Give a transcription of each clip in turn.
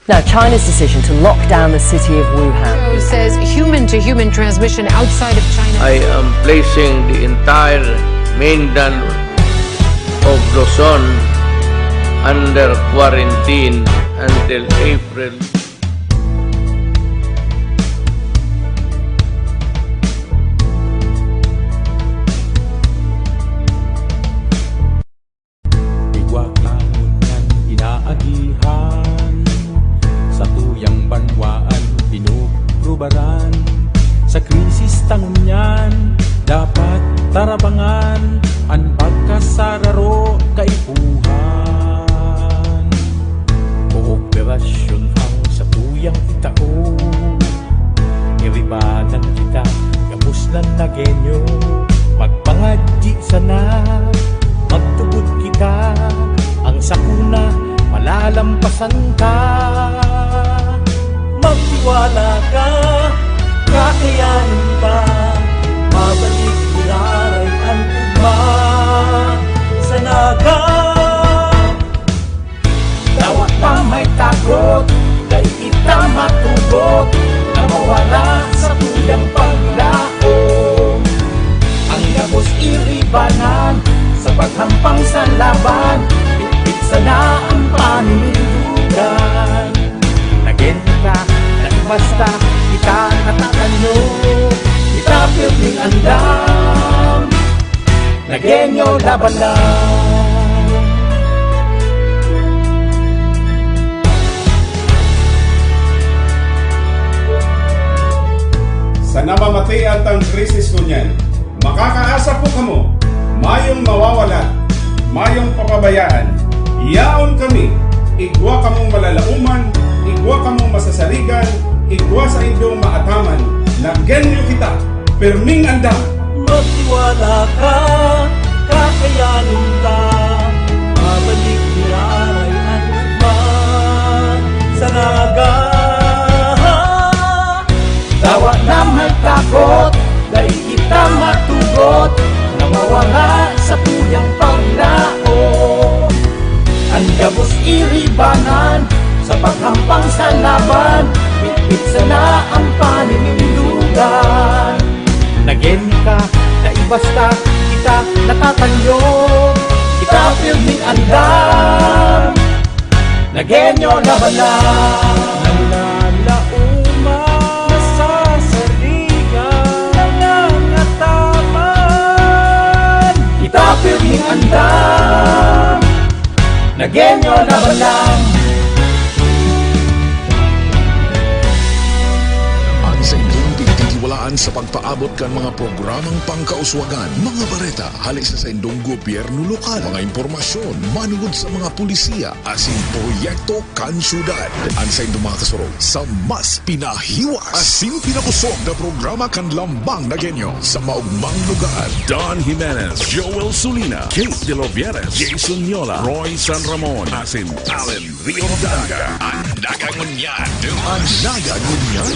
Now, China's decision to lock down the city of Wuhan. Says human-to-human transmission outside of China. I am placing the entire mainland of Luzon under quarantine until April. Iwak angunan inaagihan sa tuyang banwaan pinuprubaran sa krisis tangunyan dapat tarabangan ang pagkasararo kaipuhan kooperasyon ang sa tuyang itao iribanan kita gabos ng nagenyo magpangadji sana magtugod kita ang sakuna malalampasan ka magtiwala ka kakayanin pa mabalik nilaray ang ugma sa naga dawat pa may takot kay kita matugot na mawala sa tuyang paglaom ang gabos iribanan sa paghampang sa laban pitpit sana ang paninindugan nagenta na basta kita natatanyo kita piling andam nagenyo laban lang sa namamatian tang krisis kunyan makakaasa po kamo mayong mawawala mayong papabayaan yaon kami igwa kamong malalauman igwa kamong masasaligan igwa sa inyong maataman nagenyo kita perming andam magtiwala ka kakayanin ka mabalik nilaray ang ugman sa naga dawa na may takot dahil kita matugot na mawala sa tuyang paglao ang gabos iribanan sa paghampang sa laban pitpit sana ang paninindugan nageni ka na ibasta kita natatanyo kita pilming andam nagenyo laban lang nalalauma sa saligan nangangataman kita pilming andam nagenyo laban lang sa inyong pagtitiwalaan sa pagpaabot kan mga programang pangkauswagan, mga bareta, halik sa indong gobyerno lokal, mga impormasyon, manugod sa mga pulisiya, asin proyekto kan syudad. Ang sa indong mga kasurog sa mas pinahiwas, asin pinakusog na programa kan lambang na genyo sa maugmang lugar. Don Jimenez, Joel Sulina, Kate De Lovieres, Jason Yola, Roy San Ramon, asin Allen Riordaga. Ang nagangunyan, ang nagangunyan.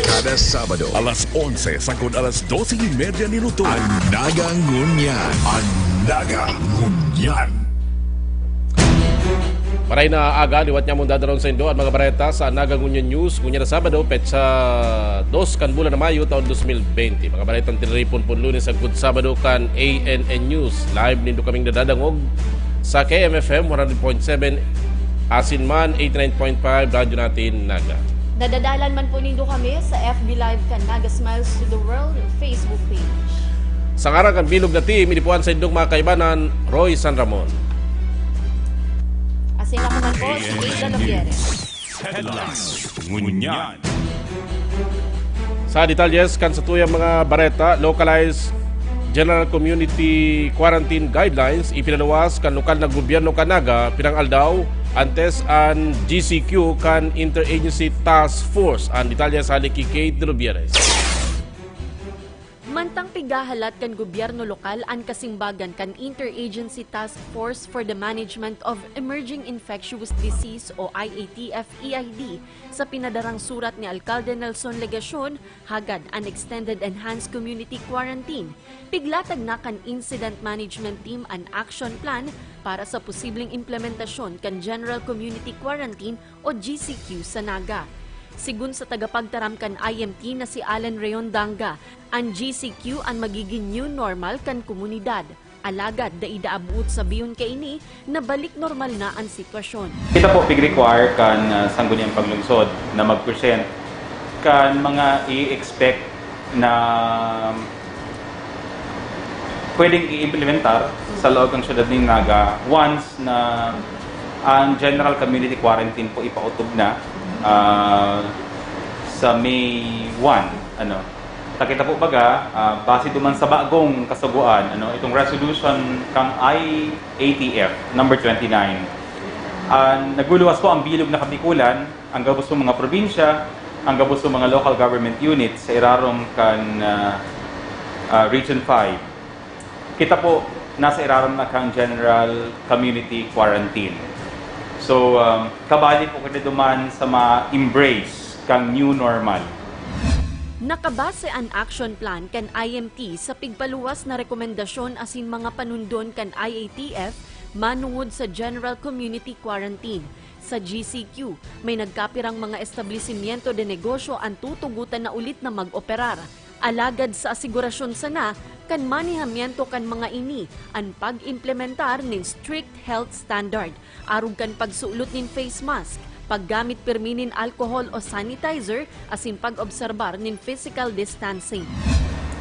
Kada Sabado, Alas 11, sangkod alas 12:30 minuto. ang nagangunyan. Ang nagangunyan. Maray na aga, liwat niya mong dadaron sa Indo at mga bareta sa Nagangunyan News. Kunya na Sabado, petsa 2 kan bulan na Mayo taon 2020. Mga baretang tinaripon po Lunes ang Good Sabado kan ANN News. Live nindo kaming nadadangog sa KMFM 100.7, Asinman 89.5, radyo natin Naga. Nadadalan man po nindo kami sa FB Live kan Naga Smiles to the World Facebook page. Sa ngarang kan bilog na team, inipuan sa indong mga kaibanan, Roy San Ramon. Asing ako man po si Ada Lovieres. Ngunyan. Sa detalles kan sa tuyang mga bareta, localized General Community Quarantine Guidelines ipinaluwas kan lokal na gobyerno kanaga pinang aldaw antes an GCQ kan Interagency Task Force. Ang detalye sa haliki Kate De Lovieres. Mantang Napigahalat kan gobyerno lokal ang kasimbagan kan Interagency Task Force for the Management of Emerging Infectious Disease o IATF-EID sa pinadarang surat ni Alcalde Nelson Legacion hagad an Extended Enhanced Community Quarantine. Piglatag na kan Incident Management Team an action plan para sa posibleng implementasyon kan General Community Quarantine o GCQ sa Naga. Sigun sa tagapagtaram kan IMT na si Allen Riondanga, ang GCQ ang magiging new normal kan komunidad. Alagad da idaabuot sa biyon kaini na balik normal na ang sitwasyon. Kita po pig-require kan sangguniang paglungsod na mag-present kan mga i-expect na pwedeng i-implementar sa loob ng syudad ng Naga once na ang general community quarantine po ipautob na sa May 1, takita po baga, base duman sa bagong kasuguan, itong resolution kang IATF number 29. Naguluwas po ang bilog na kabikulan, ang gabos ng mga probinsya, ang gabos ng mga local government units sa irarom kan Region 5. Kita po, nasa irarom na kang general community quarantine. So, kabali po kita duman sa ma-embrace kang new normal. Nakabase ang action plan kan IMT sa pigpaluwas na rekomendasyon asin mga panundon kan IATF manungod sa General Community Quarantine. Sa GCQ, may nagkapirang mga establishmento de negosyo ang tutugutan na ulit na mag-operar. Alagad sa asigurasyon sana, kan manihamiento kan mga ini ang pag-implementar ng strict health standard, arug kan pagsulot nin face mask, paggamit perminin alcohol o sanitizer, asin pag-obserbar nin physical distancing.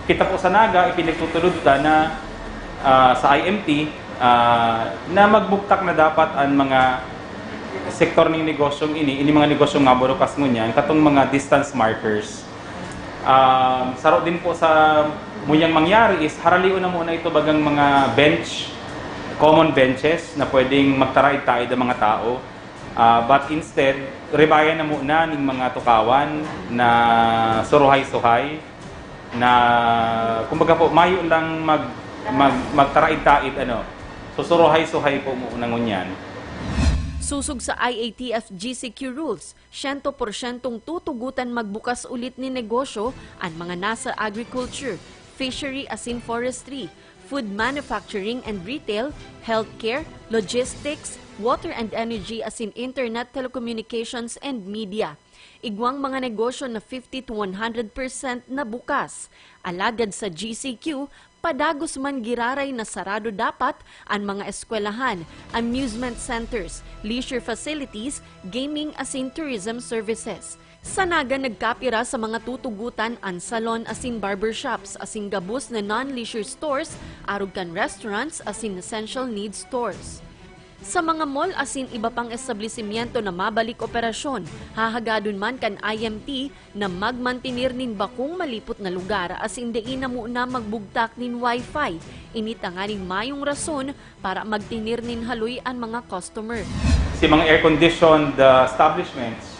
Kita po sa Naga, ipinagtutulod na sa IMT na magbuktak na dapat ang mga sektor ng negosyong ini mga negosyong nga burukas ngunyan, katong mga distance markers. Saro din po sa muyang mangyari is haraliw na muna ito bagang mga bench, common benches na pwedeng magtaraid-taid ang mga tao. But instead, rebayan na muna ng mga tukawan na suruhay-suhay na kumbaga po mayo lang magtaraid-taid susuruhay-suhay po muna ngunyan. Susog sa IATF GCQ rules, 100% tutugutan magbukas ulit ni negosyo ang mga nasa agriculture, fishery asin forestry, food manufacturing and retail, healthcare, logistics, water and energy asin internet, telecommunications and media. Igwang mga negosyo na 50 to 100% na bukas. Alagad sa GCQ, padagos man giraray na sarado dapat ang mga eskwelahan, amusement centers, leisure facilities, gaming asin tourism services. Sa Naga nagkapira sa mga tutugutan ang salon asin barbershops asin gabos na non-leisure stores, arug kan restaurants asin essential needs stores. Sa mga mall asin iba pang establishmento na mabalik operasyon, hahagadon man kan IMT na magmantinir nin bakong malipot na lugar asin diin na muna magbugtak nin wifi. Initanganing mayong rason para magtinir nin haloy ang mga customer. Si mga air-conditioned establishments,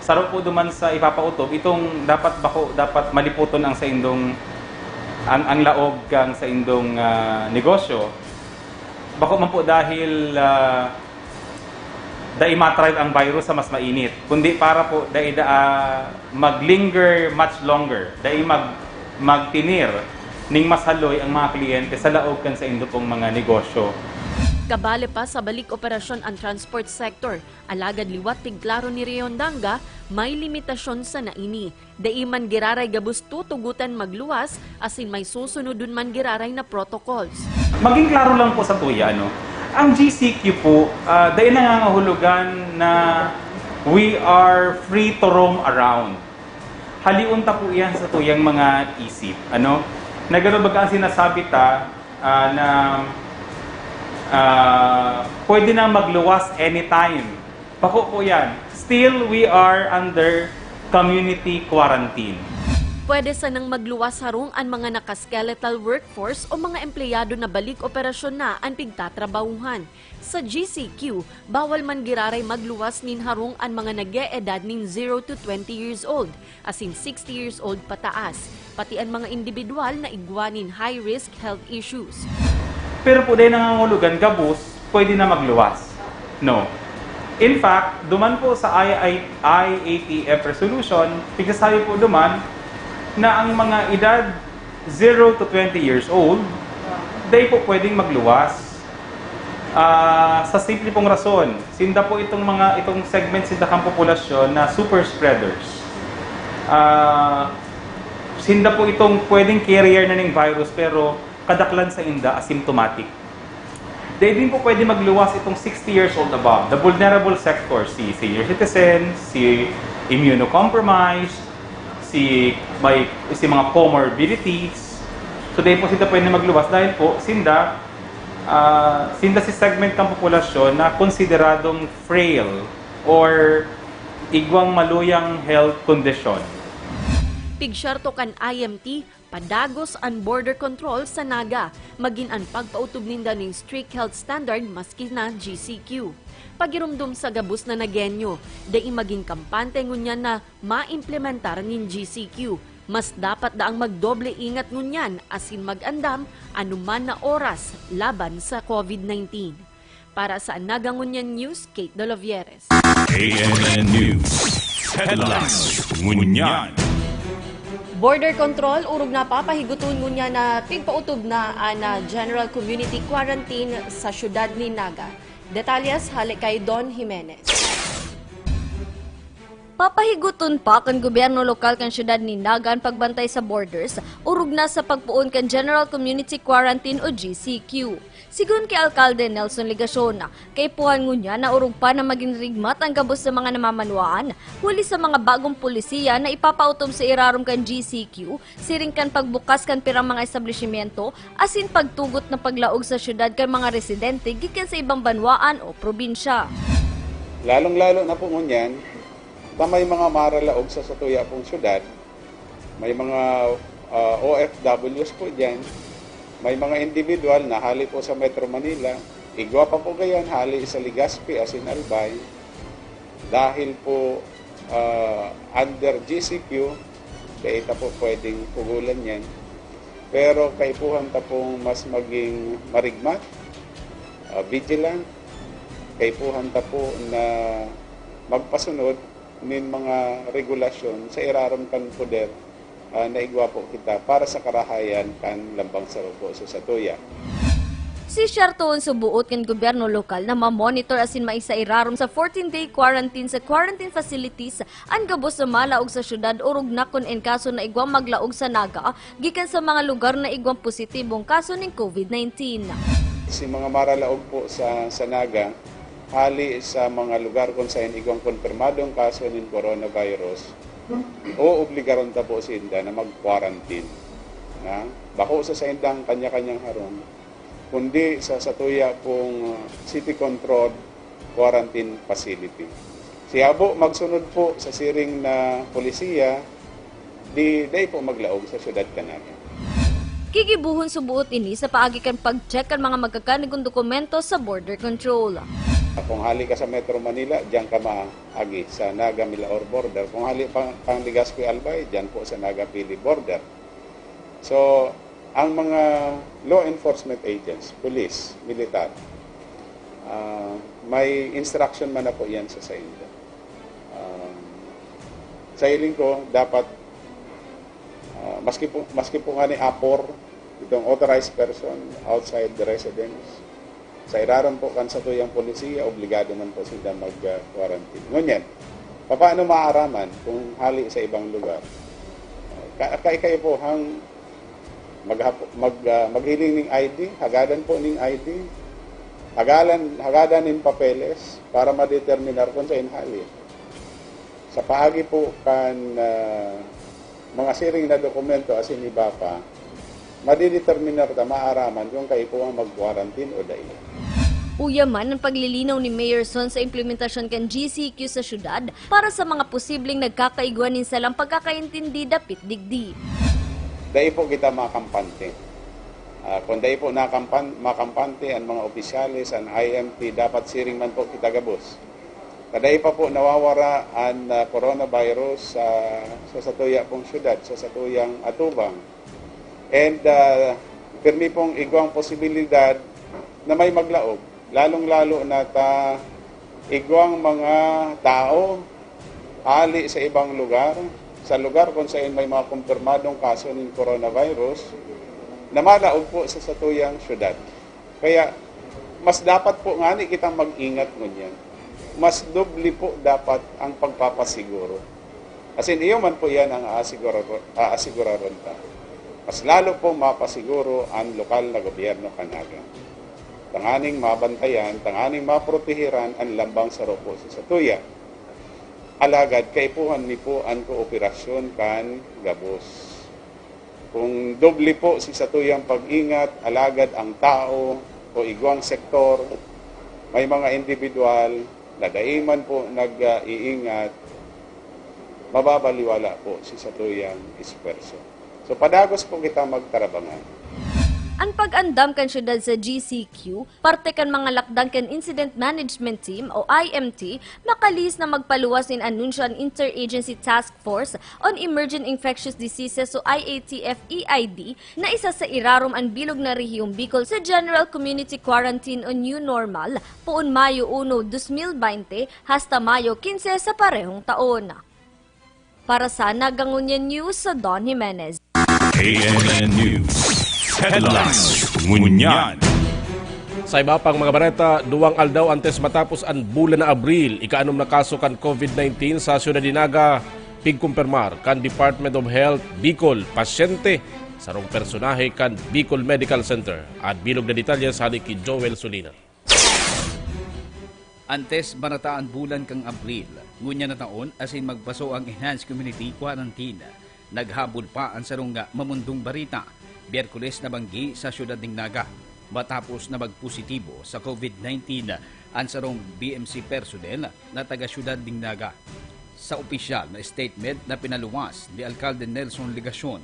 saro po duman sa ipapautob, itong dapat maliputon ang sa indong ang laog kang sa indong negosyo. Bako man po dahil dai matrive ang virus sa mas mainit, kundi para po dai maglinger much longer, dai magtinir ning mas haloy ang mga kliyente sa laog kan sa indo pong mga negosyo. Kabale pa sa balik operasyon ang transport sector, alagad liwat tigklaro ni Riondanga, may limitasyon sa naini. Dai man giraray gabus tutugutan magluwas, asin may susunodun man giraray na protocols. Maging klaro lang po sa tuya, ang GCQ po, dahil nangangahulugan na we are free to roam around. Haliunta po yan sa tuyang mga isip. Nagkaroon sinasabi na pwede na magluwas anytime. Bako po yan. Still, we are under community quarantine. Pwede sanang magluwas harong ang mga naka-skeletal workforce o mga empleyado na balik operasyon na ang pigtatrabahuhan. Sa GCQ, bawal man giraray magluwas nin harong ang mga nag-e-edad nin 0 to 20 years old, as in 60 years old pataas, pati ang mga individual na igwanin high-risk health issues. Pero po dahil nangangulugan gabus, pwede na magluwas. No. In fact, duman po sa IATF resolution, pigsasabi po duman na ang mga edad 0 to 20 years old, they po pwedeng magluwas. Sa simple pong rason, sinda po itong segment sinda kang populasyon na super spreaders. Sinda po itong pwedeng carrier na ng virus pero kadaklan sa inda asymptomatic. They din po pwede magluwas itong 60 years old above, the vulnerable sector, si senior citizens, si immunocompromised, si mga comorbidities. So dahil po sinda pwede magluwas dahil po sinda si segment ng populasyon na konsideradong frail or igwang maluyang health condition. Pigsyarto kan IMT, padagos ang border control sa Naga, maging ang pagpautob ninda ng strict health standard maski na GCQ. Pagirumdum sa gabus na nagenyo, dai maging kampante ngunyan na maimplementar ng GCQ. Mas dapat daang magdoble ingat ngunyan asin magandam anuman na oras laban sa COVID-19. Para sa Naga Ngunyan News, Kate De Lovieres. ANN News. Headlines. Ngunyan. Border control, urog na papahiguton ngunya na pigpautob na ana general community quarantine sa syudad ni Naga. Detalyes halik kay Don Jimenez. Papahiguton pa kan gobyerno lokal kan syudad ni Naga ang pagbantay sa borders, urog na sa pagpuon kan General Community Quarantine o GCQ. Sigun kay Alkalde Nelson Ligasona, kay puhan ngunya na urog pa na maging rigmat ang gabos sa mga namamanwaan, huli sa mga bagong pulisiya na ipapautom sa irarom kan GCQ, siring kan pagbukas kan pirang mga establishmento, asin pagtugot na paglaog sa syudad kan mga residente gikan sa ibang banwaan o probinsya. Lalong-lalo na po ngunyan, na may mga maralaog sa satuya pong syudad, may mga OFWs po dyan, may mga individual na hali po sa Metro Manila, igwa pa po gayan hali sa Legazpi asin Albay, dahil po under GCQ, kaya ita po pwedeng pugulan yan. Pero kaipuhan ta pong mas maging marigmat, vigilant, kaipuhan ta po na magpasunod nin mga regulasyon sa iraram kan poder na igwa po kita para sa karahayan kan lambang sarupo sa satuya. Si Shartoon subuot kan gobyerno lokal na ma-monitor asin maisa irarom sa 14-day quarantine sa quarantine facilities ang gabos sa malaog sa syudad urog na kun en kaso na igwang maglaog sa Naga gikan sa mga lugar na igwang positibong kaso ng COVID-19. Si mga maralaog po sa Naga, hali sa mga lugar kung saan igwang konfirmadong kaso ng coronavirus, o obligaron ta po si Inda na mag-quarantine. Na, bako sa indang kanya-kanyang harong, kundi sa satuya pong city-controlled quarantine facility. Si Abo magsunod po sa siring na polisiya, di po maglaog sa syudad Naga. Kigibuhon subuot ini sa paagikan pag-check ang mga magkakanigong dokumento sa border control. Kung hali ka sa Metro Manila, diyan ka maagi sa Naga Milaor border. Kung hali pang Legazpi Albay, diyan po sa Naga Pili border. So, ang mga law enforcement agents, police, militar, may instruction man na po yan sa SAINDA. Sa hiling ko, dapat, maski po nga ni APOR, itong authorized person outside the residence, sa iraran po kan sa tuyang polisiya, obligado man po sila mag-quarantine. Ngunyan, paano maaaraman kung hali sa ibang lugar? Kayo po hang maghiling ng ID, hagadan po ng ID, hagadan ng papeles para madeterminar kung sa inhali. Sa paagi po kan mga siring na dokumento asin iba pa, madideterminar ta maaraman kung kayo po ang mag-quarantine o dahil. Uyaman ang paglilinaw ni Mayor Son sa implementasyon kan GCQ sa syudad para sa mga posibleng nagkakaiguanin silang pagkakaintindi dapit digdi. Dahil po kita makampante. Kung dahil po makampante ang mga opisyalis, ang IMT, dapat siring man po kita gabos. Kadai pa po nawawara ang coronavirus sa satuya pong syudad, sa satuyang atubang. And pirmi pong igwang posibilidad na may maglaog, lalong-lalo na igwang mga tao ali sa ibang lugar, sa lugar kung saan may mga kumpirmadong kaso ng coronavirus, na malaog po sa satuyang syudad. Kaya mas dapat po nga ni kitang mag-ingat ngunyan. Mas doble po dapat ang pagpapasiguro. Kasi iyo man po yan ang aasiguraron ta. Mas lalo po mapasiguro ang lokal na gobyerno kanaga. Tanganing mabantayan, tanganing maprotehiran ang lambang saropo sa satuya. Alagad kaipuhan ni po ang kooperasyon kan gabos. Kung doble po si satuyang pag-ingat, alagad ang tao o igwang sektor, may mga individual, nadaiman po nag-iingat, mababaliwala po si satuyang isperso. So padagos po kita magtarabangan. Ang pag-andam kan syudad sa GCQ, parte kan mga lakdang kan Incident Management Team o IMT, makalis na magpaluwas in anunsyo ang Interagency Task Force on Emerging Infectious Diseases o IATF-EID na isa sa irarom ang bilog na rehiyong Bicol sa General Community Quarantine o New Normal poon Mayo 1, 2020 hasta Mayo 15 sa parehong taon. Para sa Nagangunyan News, sa Don Jimenez. ANN News. Headlines. Ngunyan. Sa iba pang mga bareta, 2 aldaw antes matapos ang bulan na Abril, ika-6 na kaso kan COVID-19 sa Ciudad de Naga, pigkumpirmar kan Department of Health Bicol, pasyente sarong personahe kan Bicol Medical Center. At bilog na detalye sa halik ki Joel Solina. Antes barataan bulan kang Abril, ngunya na taon asin magpaso ang Enhanced Community Quarantine. Naghabol pa ang sarong mamundong barita, Biyerkules na banggi sa Ciudad de Naga. Matapos na magpositibo sa COVID-19 ang sarong BMC personnel na taga Ciudad de Naga. Sa opisyal na statement na pinaluwas ni Alcalde Nelson Ligacion,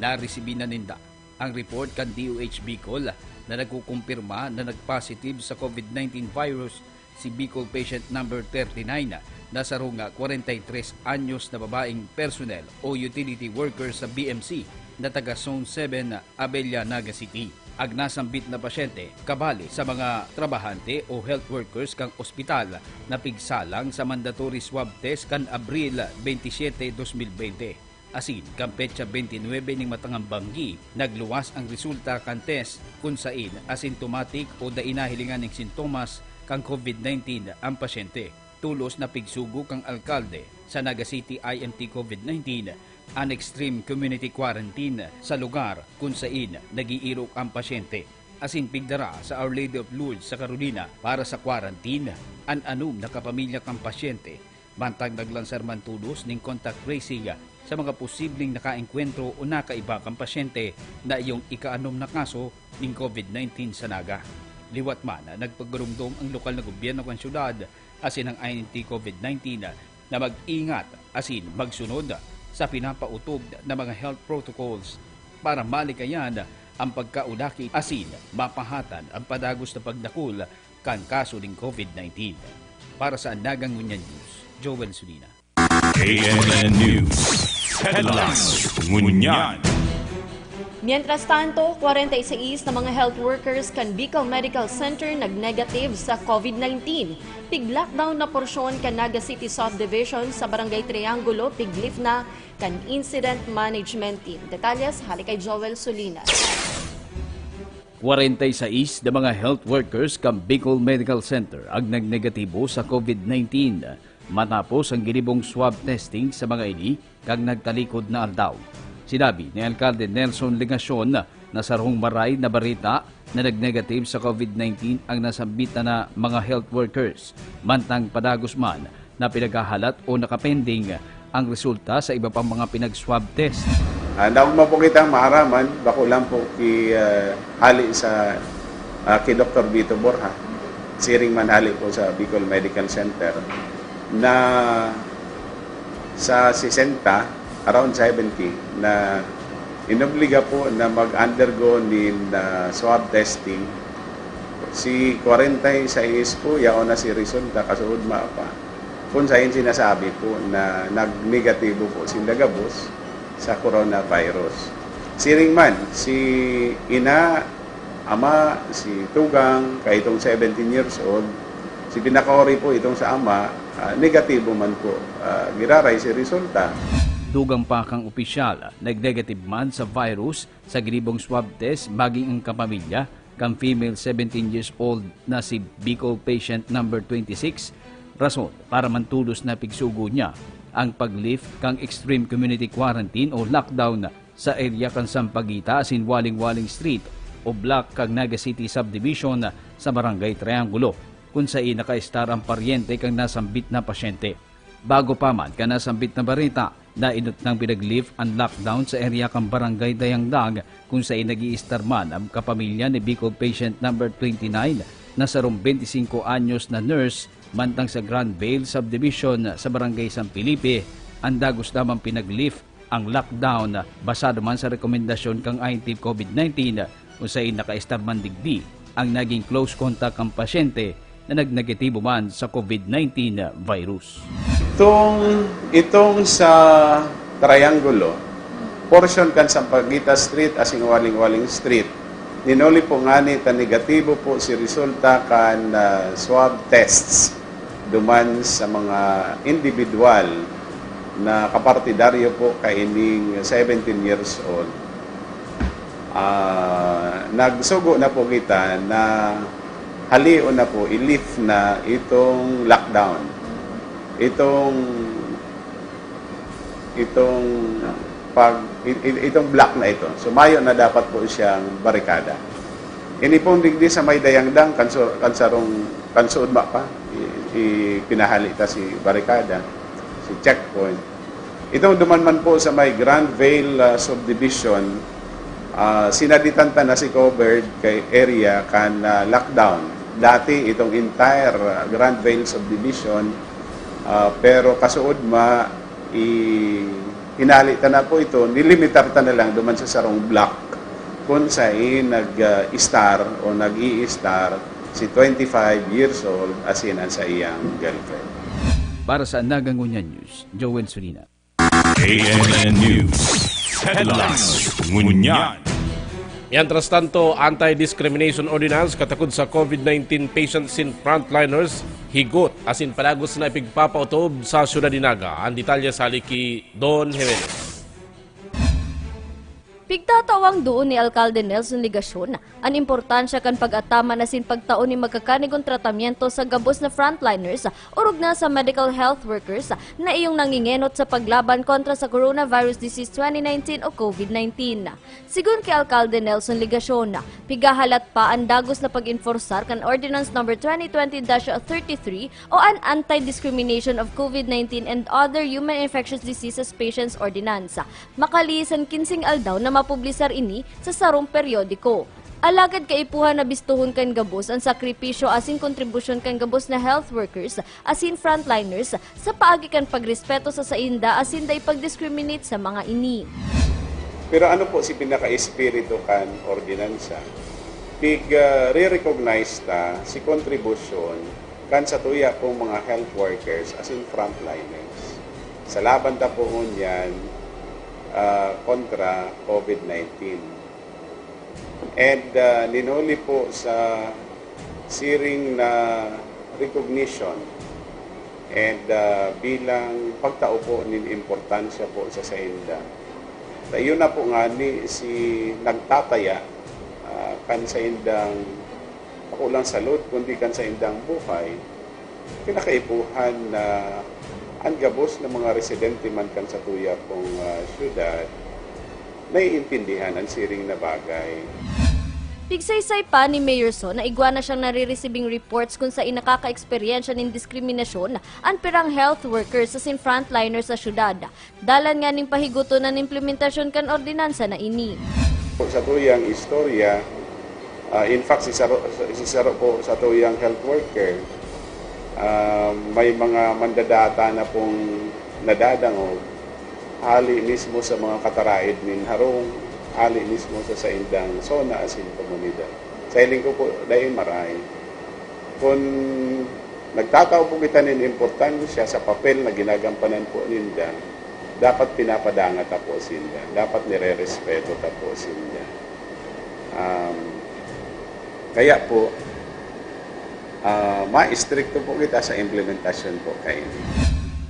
naresibi na ninda ang report kan DOH Bicol na nagkukumpirma na nagpositive sa COVID-19 virus si Bicol patient number 39 na sarong 43 anyos na babaeng personnel o utility worker sa BMC na taga Zone 7 Abella, Naga City. Ag nasambit na pasyente kabali sa mga trabahante o health workers kang ospital na pigsalang sa mandatory swab test kan Abril 27, 2020. Asin kan petsa 29 ning matangang banggi, nagluwas ang resulta kan test kung sain asymptomatic o dainahilingan ng sintomas kang COVID-19 ang pasyente. Tulos na pigsugo kang alkalde sa Naga City IMT COVID-19 ang extreme community quarantine sa lugar kung saan nagiirok ang pasyente. Asin pigdara sa Our Lady of Lourdes sa Carolina para sa quarantine ang anum na kapamilya kang pasyente. Bantag naglansar man tulos ning contact tracing sa mga posibleng nakaengkwentro o nakaiba kang pasyente na iyong ika-6 na kaso ng COVID-19 sa Naga. Liwat man na nagpagurumdom ang lokal na gobyerno ng syudad asin ang INT COVID-19 na mag-ingat asin magsunod sa pinapautob na mga health protocols para malikayan ang pagkaulaki asin mapahatan ang padagos na pagdakul kan kaso ng COVID-19. Para sa Nagangunyan News, Joel Solina. ANN News. Headlines. Ngunyan. Mientras tanto, 46 na mga health workers kan Bicol Medical Center nag-negative sa COVID-19. Pig-lockdown na porsyon kan Naga City Subdivision sa Barangay Triangulo, piglif na kan Incident Management Team. Detalyes, halik kay Joel Solina. 46 na mga health workers kan Bicol Medical Center ang nag-negatibo sa COVID-19 matapos ang ginibong swab testing sa mga ini kang nagtalikod na aldaw. Sinabi ni Alcalde Nelson Ligacion na sarong maray na barita na nag-negative sa COVID-19 ang nasambita na mga health workers. Mantang padagos man na pinaghahalat o nakapending ang resulta sa iba pang mga pinag-swab test. Naugma po kitang maharaman, bako lang po hali sa kay Dr. Vito Borja. siring manhali po sa Bicol Medical Center na sa 60, around 70, na inobliga po na mag-undergo ng swab testing. Si 46 po, yaon na si resulta, kasuod pa. Kung sa'yo sinasabi po na nag-negatibo po si Dagabos sa coronavirus. Siring man, si ina, ama, si Tugang, kay itong 17 years old, si pinakori po itong sa ama, negatibo man po. Giraray si resulta. Dugang pa kang opisyal, nag-negative man sa virus sa gribong swab test maging ang kapamilya kang female 17 years old na si Bicol patient number 26, rason para mantulos na pigsugo niya ang paglift kang extreme community quarantine o lockdown sa area kang Sampaguita asin Waling-Waling Street o block kang Naga City Subdivision sa Barangay Triangulo kung saan naka-star ang paryente kang nasambit na pasyente. Bago pa man ka nasambit na barita, nainot ng pinag-lift ang lockdown sa area kang Barangay Dayangdag kung saan nag-i-star man ang kapamilya ni Bicol patient number 29 na sarong 25 anyos na nurse mantang sa Grand Vale Subdivision sa Barangay San Felipe. Ang dagos naman pinag-lift ang lockdown basado man sa rekomendasyon kang INTIV COVID-19 kung saan naka-star man digdi ang naging close contact ang pasyente na nagnegatibo man sa COVID-19 virus. Itong sa Triangulo, portion kan Sampaguita Street asing Waling-Waling Street, ninoli po nga ni negatibo po si resulta kan swab tests duman sa mga individual na kapartidaryo po kaining 17 years old. Nagsugo na po kita na halion na po, i-lift na itong lockdown. Itong block na ito. Sumayo na dapat po siyang barikada. Ini pong digdi sa may Dayangdang, kansuod ba pa? Pinahalita si barikada, si checkpoint. Ito duman po sa may Grand Vale Subdivision, sinaditanta na si covered kay area kan lockdown. Dati itong entire Grand Vale Subdivision, pero kasuod hinalita na po ito, nilimitar ta na lang duman sa sarong block kung saan nag-star o nag-i-star si 25 years old asin ang sa iyang girlfriend. Para sa Nagangunyan News, Joel Sulina. ANN News Headlines Ngunyan. Mientras tanto, Anti-Discrimination Ordinance katakod sa COVID-19 patients in frontliners higot asin palagos na ipigpapautob sa Ciudad de Naga. Ang detalye sa haliki Don Jimenez. Pigtatawang doon ni Alcalde Nelson Ligacion ang importansya kan pag-atama na sin pagtaon ni magkakanigong tratamiento sa gabos na frontliners urog na sa medical health workers na iyong nangingenot sa paglaban kontra sa coronavirus disease 2019 o COVID-19. Sigun kay Alcalde Nelson Ligacion, pigahalat pa ang dagos na pag-enforsar kan Ordinance No. 2020-33 o an Anti-Discrimination of COVID-19 and Other Human Infectious Diseases Patients Ordinance. Makalisan 15 aldaw na mapublisar ini sa sarong periodiko. Alagad kaipuhan na bistuhon kan gabos ang sakripisyo asin kontribusyon kan gabos na health workers asin frontliners sa paagi kan pagrespeto sa sainda asin day pag-discriminate sa mga ini. Pero ano po si pinaka-espiritu kan ordinansa? Re-recognize ta si kontribusyon kan sa tuya pong mga health workers asin frontliners. Sa laban ta po yan kontra COVID-19. And ninuli po sa siring na recognition and bilang pagtao po nin importansya po sa sainda. Tayo na po nga ni si nagtataya kan saindang ako lang salud kundi kan saindang buhay, kinakaipuhan na ang gabos ng mga residente man kan sa tuya pong syudad, naiintindihan ang siring na bagay. Pigsaysay pa ni Mayor So na igwa na siyang nare-receiving reports kung saan nakaka-eksperyensya ng diskriminasyon ang pirang health workers sa frontliners sa syudad. Dalan nga ning pahiguto ng implementasyon kan ordinansa na ini. Sa tuyang istorya, In fact, si Saro po sa tuyang health worker, may mga mandadata na pong nadadangog, hali mismo sa mga kataraid nin harong, hali mismo sa indang zona asin komunidad. Sa hiling ko po, dahil maray. Kung nagtataw po kita nin importante siya sa papel na ginagampanan po ninda, dapat pinapadanga ta po sinda, dapat nire-respeto ta po sinda. Kaya po, ma-stricto po kita sa implementasyon po kayo.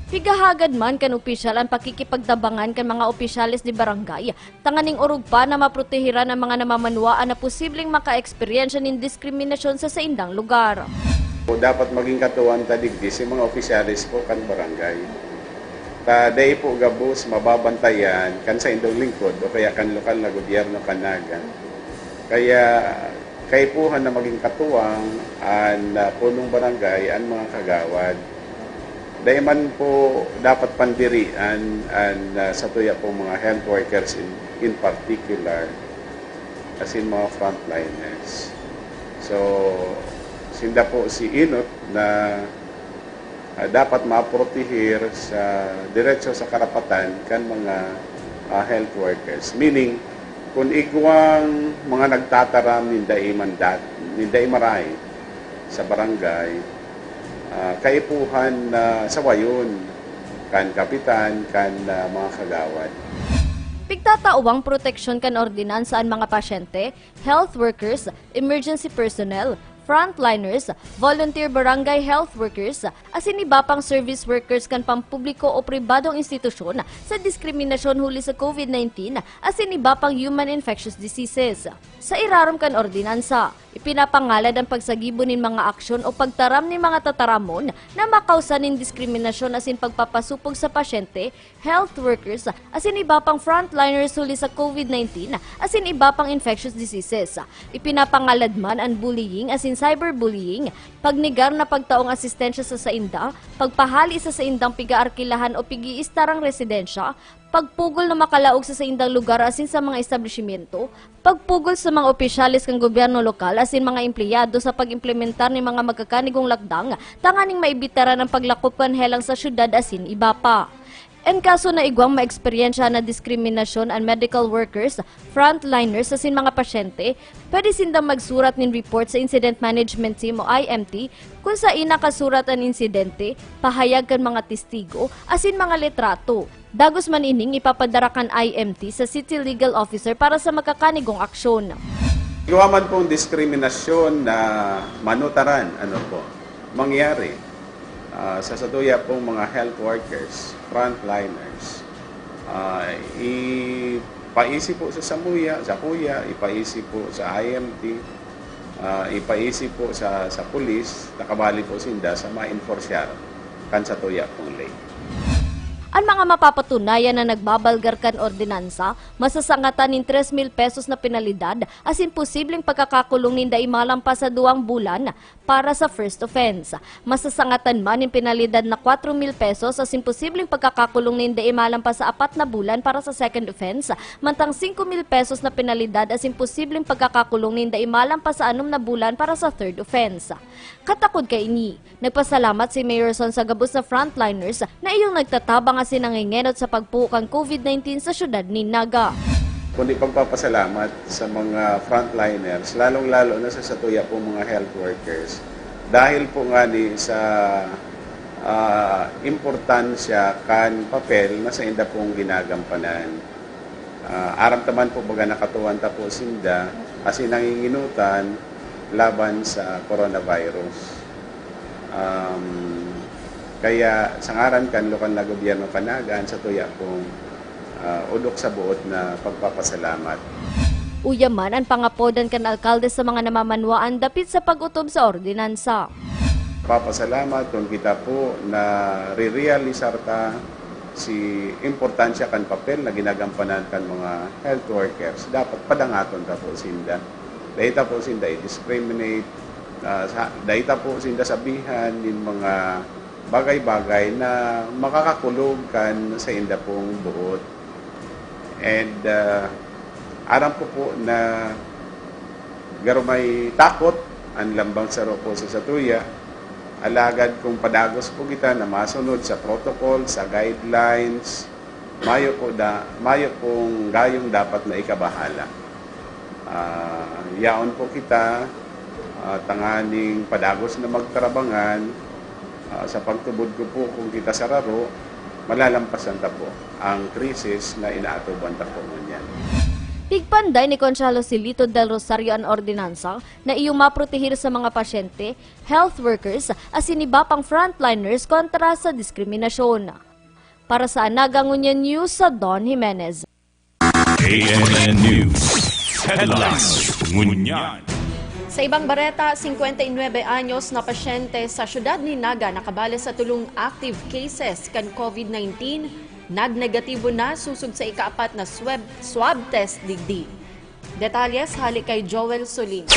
Pigahagad man kan opisyal ang pakikipagdabangan kan mga opisyalis di barangay, tanganing urog pa na maprotehiran ang mga namamanwaan na posibleng maka-eksperyensya ng diskriminasyon sa indang lugar. Dapat maging katuwan tadigdi si mga opisyalis po kan barangay. Day po gabos mababantayan kan sa indong lingkod o kaya kan lokal na gobyerno kanaga. Kaya kaipuhan na maging katuwang ang punong barangay ang mga kagawad. Dahil man po dapat pandirian sa tuya po mga health workers in particular as in mga frontliners. So, sinda po si Inot na dapat maprotehir sa diretso sa karapatan kan mga health workers. Meaning, kung igwang mga nagtataram ninday maray sa barangay, kaipuhan sa wayon, kan kapitan, kan mga kagawad. Pigtataawang proteksyon kan ordinansa ang mga pasyente, health workers, emergency personnel, frontliners, volunteer barangay health workers, asin iba pang service workers kan pampubliko o pribadong institusyon sa diskriminasyon huli sa COVID-19, asin iba pang human infectious diseases. Sa irarom kan ordinansa, ipinapangalad ang pagsagibo nin mga aksyon o pagtaram ni mga tataramon na makausan nin diskriminasyon asin pagpapasupog sa pasyente, health workers, asin iba pang frontliners huli sa COVID-19, asin iba pang infectious diseases. Ipinapangalad man ang bullying asin cyberbullying, pagnigar na pagtaong asistensya sa sainda, pagpahali sa saindang pigaarkilahan o pigiistarang residensya, pagpugol na makalaog sa saindang lugar asin sa mga establishmento, pagpugol sa mga opisyalis ng gobyerno lokal asin mga empleyado sa pag-implementar ni mga magkakanigong lakdang, tanganing maibitara ng paglakop kanhelang sa syudad asin iba pa. En kaso na igwang maeksperiensya na diskriminasyon ang medical workers, frontliners asin mga pasyente, pwede sindang magsurat ng report sa Incident Management Team o IMT kung sa ina kasurat ang insidente, pahayag kan mga testigo, asin mga litrato. Dagos man ining ipapadarakan IMT sa City Legal Officer para sa magkakanigong aksyon. Iwaman pong diskriminasyon na manutaran, mangyari sa satuya pong mga health workers, frontliners. Ipaisip po sa Samuya, sa Kuya, ipaisip po sa IMT, ipaisip po sa pulis, nakabali po sinda sa ma-enforcer kan satuya pong lay. Ang mga mapapatunayan na nagbabalgar kan ordinansa, masasangatan ng 3,000 pesos na penalidad asin posibleng pagkakakulong ninda imalampas sa 2 bulan para sa first offense. Masasangatan man ng penalidad na 4,000 pesos asin posibleng pagkakakulong ninda imalampas sa 4 na bulan para sa second offense, mantang 5,000 pesos na penalidad asin posibleng pagkakakulong ninda imalampas sa 6 na bulan para sa third offense. Katakod kay ini, nagpasalamat si Mayor Son sa gabos na frontliners na iyong nagtatabang asin nangingenot sa pagpukang COVID-19 sa syudad ni Naga. Kundi pagpapasalamat sa mga frontliners, lalong-lalo na sa satuya po mga health workers. Dahil po nga sa importansya kan papel na sa inda pong ginagampanan. Aram taman po baga nakatuwan ta po sinda asin nanginginutan laban sa coronavirus. Kaya sangaran kan lokal na gobyerno kanagan sa tuya pong udok sa buot na pagpapasalamat. Uyaman ang pangapodan kan alkalde sa mga namamanwaan dapit sa pag-utob sa ordinansa. Papasalamat kung kita po na re-realisar ta si importansya kan papel na ginagampanan kan mga health workers. Dapat padangaton ta po sinda. Dahil ta po sinda i-discriminate, dahil ta po sinda sabihan ng mga bagay-bagay na makakakulog kan sa inda pong buot. And aram po na Garo may takot, ang lambang sa po sa Satuya, alagad kung padagos po kita na masunod sa protocol, sa guidelines, mayo pong gayong dapat na ikabahala. Yaon po kita, tanganing padagos na magtarabangan, sa pagtubod ko po kung kita sararo, malalampasan ta po ang krisis na inaatuban ta po ngunyan. Pigpanday ni Consuelo Silito del Rosario ang ordinansa na iyong maprotehir sa mga pasyente, health workers, asin iba pang frontliners kontra sa diskriminasyon. Para sa Nagangunyan News, sa Don Jimenez. ANN News. Headlines. Ngunyan. Sa ibang bareta, 59 anyos na pasyente sa syudad ni Naga nakabali sa tulong active cases kan COVID-19. Nagnegatibo na susod sa ikaapat na swab test digdi. Detalyes halik kay Joel Solina.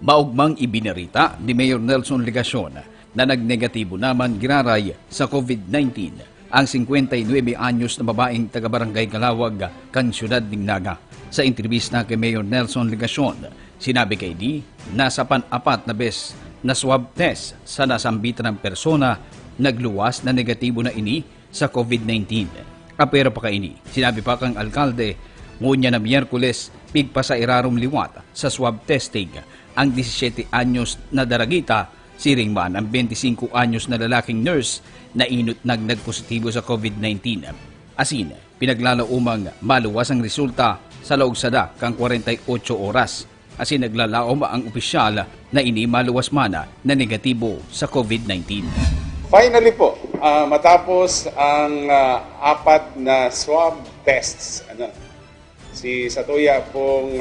Maugmang ibinarita ni Mayor Nelson Legacion na nagnegatibo naman giraray sa COVID-19 ang 59 anyos na babaeng taga-barangay Galawag kan syudad ng Naga. Sa entrevista kay Mayor Nelson Legacion, sinabi kay di nasa pan-apat na bes na swab test sa nasambitan ng persona nagluwas na negatibo na ini sa COVID-19. Apero pa kaini, sinabi pa kang alkalde, ngunya na Miyerkules, pigpa sa irarom liwat sa swab testing ang 17 anyos na daragita, siring man ang 25 anyos na lalaking nurse na inut nagpositibo sa COVID-19. Asin, pinaglalaumang maluwas ang resulta sa loob sada kang 48 oras. Asin naglalaom ang opisyal na ini maluwas mana na negatibo sa COVID-19. Finally po, matapos ang apat na swab tests, si Satuya pong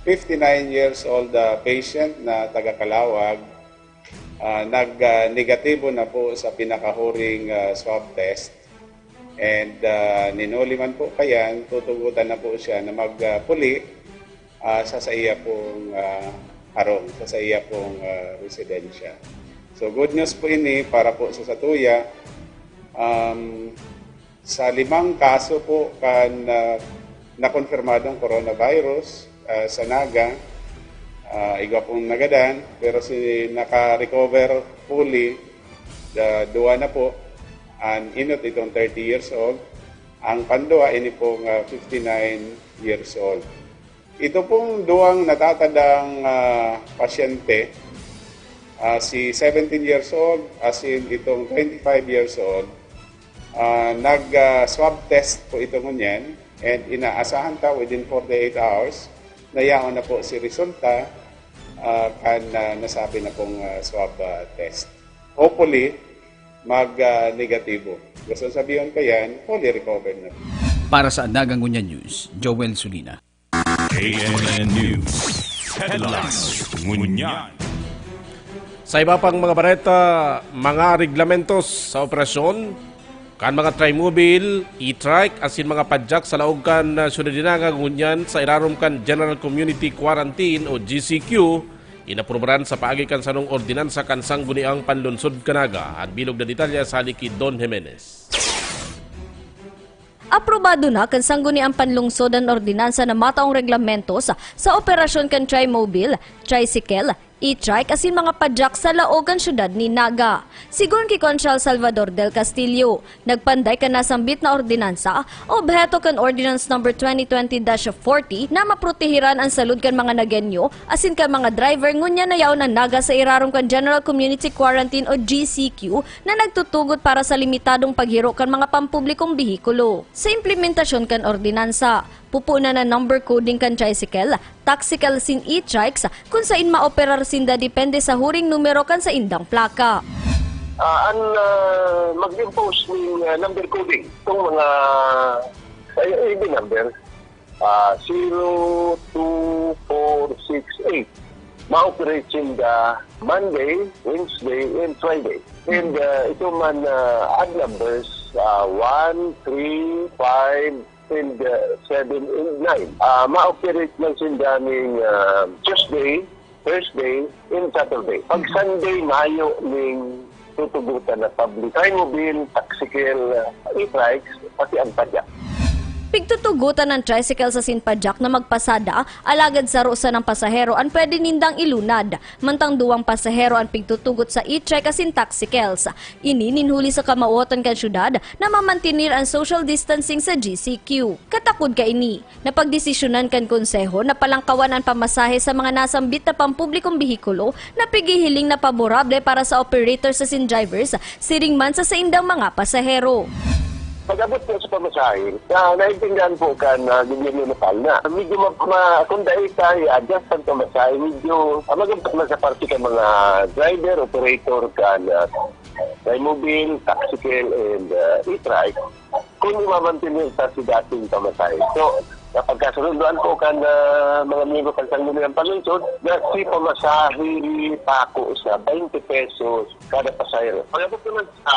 59 years old patient na taga-Kalawag, nag-negatibo na po sa pinakahuring swab test. And ninuli man po kayan, tutugutan na po siya na magpuli sa iya pong harong, sa iya pong residensya. So good news po ini para po sa Satuya. Sa 5 kaso po kan nakonfirmadong coronavirus sa Naga, igwa pong nagadan, pero si naka-recover fully, 2 na po, ang inot itong 30 years old, ang pandua ini pong 59 years old. Ito pong 2 natatandang pasyente, si 17 years old, as in itong 25 years old, nag-swab test po ito ngunyan, and inaasahan ta within 48 hours, nayaon na po si resulta kan nasabi na pong swab test. Hopefully, mag-negatibo. Gusto sabihin ko yan, fully recovered na. Para sa Nagangunyan News, Joel Solina. ANN News. Headlines. Ngunyan. Sa iba pang mga bareta, mga reglamentos sa operasyon, kan mga trimobile, e-trike, asin mga padjak sa laog kan syudad ni Naga ngunyan sa irarom kan General Community Quarantine o GCQ, inaprobaran sa paagi kan sanong ordinansa kan sangguniang panlunsod kanaga. At bilog na detalya sa haliki Don Jimenez. Aprobado na kan sangguniang panlungsod ang ordinansa na mataong reglamento sa operasyon kan trimobile, tricycle, e-trike asin mga padjak sa laogan syudad ni Naga. Sigun kay Consul Salvador del Castillo, nagpanday kan nasambit na ordinansa, obheto kan Ordinance No. 2020-40 na maprotehiran ang salud kan mga nagenyo asin kan mga driver ngunya na yaw na Naga sa irarom kan General Community Quarantine o GCQ na nagtutugot para sa limitadong paghiro kan mga pampublikong bihikulo. Sa implementasyon kan ordinansa, pupuna na number coding kan tricycle, taxical sin e-trikes kung sain maoperar sinda depende sa huring numero kan sa indang plaka. Mag-impose ng number coding itong mga AAB number 02468 ma-operate sinda Monday, Wednesday, and Friday. And ito man odd numbers 1, 3, 5, and 7 and 9. Ma-operate lang sinda ng Tuesday, Thursday, and Saturday. Pag Sunday, mayo ng tutugutan na public trimobile, taxicle, e-trikes, pati ang padya. Pigtutugutan ng tricycle sa Sinpadjak na magpasada, alagad sa rusa ng pasahero ang pwede nindang ilunad. Mantang duwang pasahero ang pigtutugot sa e-trike asin taxicles. Ini ninhuli sa kamauotan kan syudad na mamantinir ang social distancing sa GCQ. Katakod ka ini, napagdesisyonan kan konseho na palangkawan ang pamasahe sa mga nasambit na pampublikong bihikulo na pigihiling na paborable para sa operators asin drivers, siring man sa indang mga pasahero. Pag-abot po sa pamasahe, naintindihan po ka na gobyerno lokal na. Medyo kung dahil tayo adjust ang pamasahe, medyo magabot man sa parte ka mga driver, operator ka na mobile, taxicle, and e-trike, kung imamantinil sa si dating pamasahe. So, napagkasunduan po ka na mga miyembro pagsangguniang palunsod na si pamasahe pako sa 20 pesos kada pasahero. Pag-abot naman sa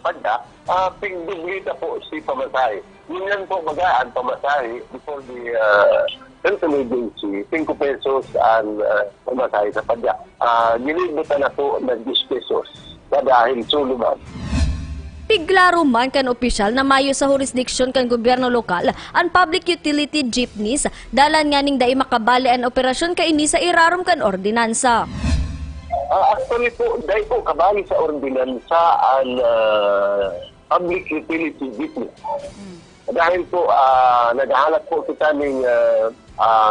Padjak, pigdublita po si pamasahe. Yun yan po magaan pamasahe before the health emergency, 5 pesos ang pamasahe sa Padjak. Gilibutan na po ng 10 pesos dahil suluman. Piglaro man kan opisyal na mayo sa jurisdiksyon kan gobyerno lokal ang public utility jeepneys dalan nga ning dai makabali ang operasyon kaini sa irarom kan ordinansa. Actually po, dahil po kabali sa ordinansa ang public utility jeepney. Dahil po naghahanap po kita ng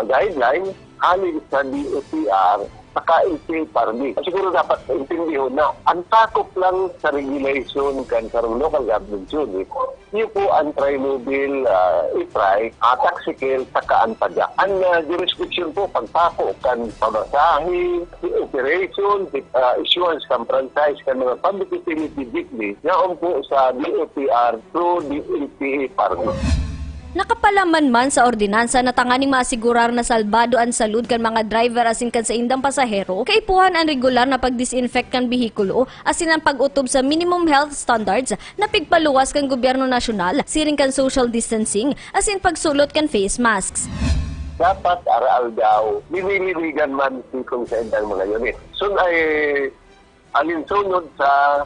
guideline halin sa DOTR saka-LTO parmi. Siguro dapat intindihan na ang takop lang sa regulation kan karong local government unit, yun po ang trimobile, e-trike, taxicle, saka ang Padjak. Ang jurisdiction po, pagpako kan pamasahe, operation, issuance kan franchise kan mga public utility jeepney, yaon po sa DOTR through DLTA parmi. Nakapalaman man sa ordinansa na tanganing maasigurar na salbado ang salud kan mga driver asin kan sa indang pasahero, kaipuhan ang regular na pagdisinfect kan bihikulo asin ang pag-utob sa minimum health standards na pigpaluwas kan gobyerno nasyonal, siring kan social distancing asin pagsulot kan face masks. Dapat araw daw, binililigan man kung sa indang mga unit. So ay alinsunod sa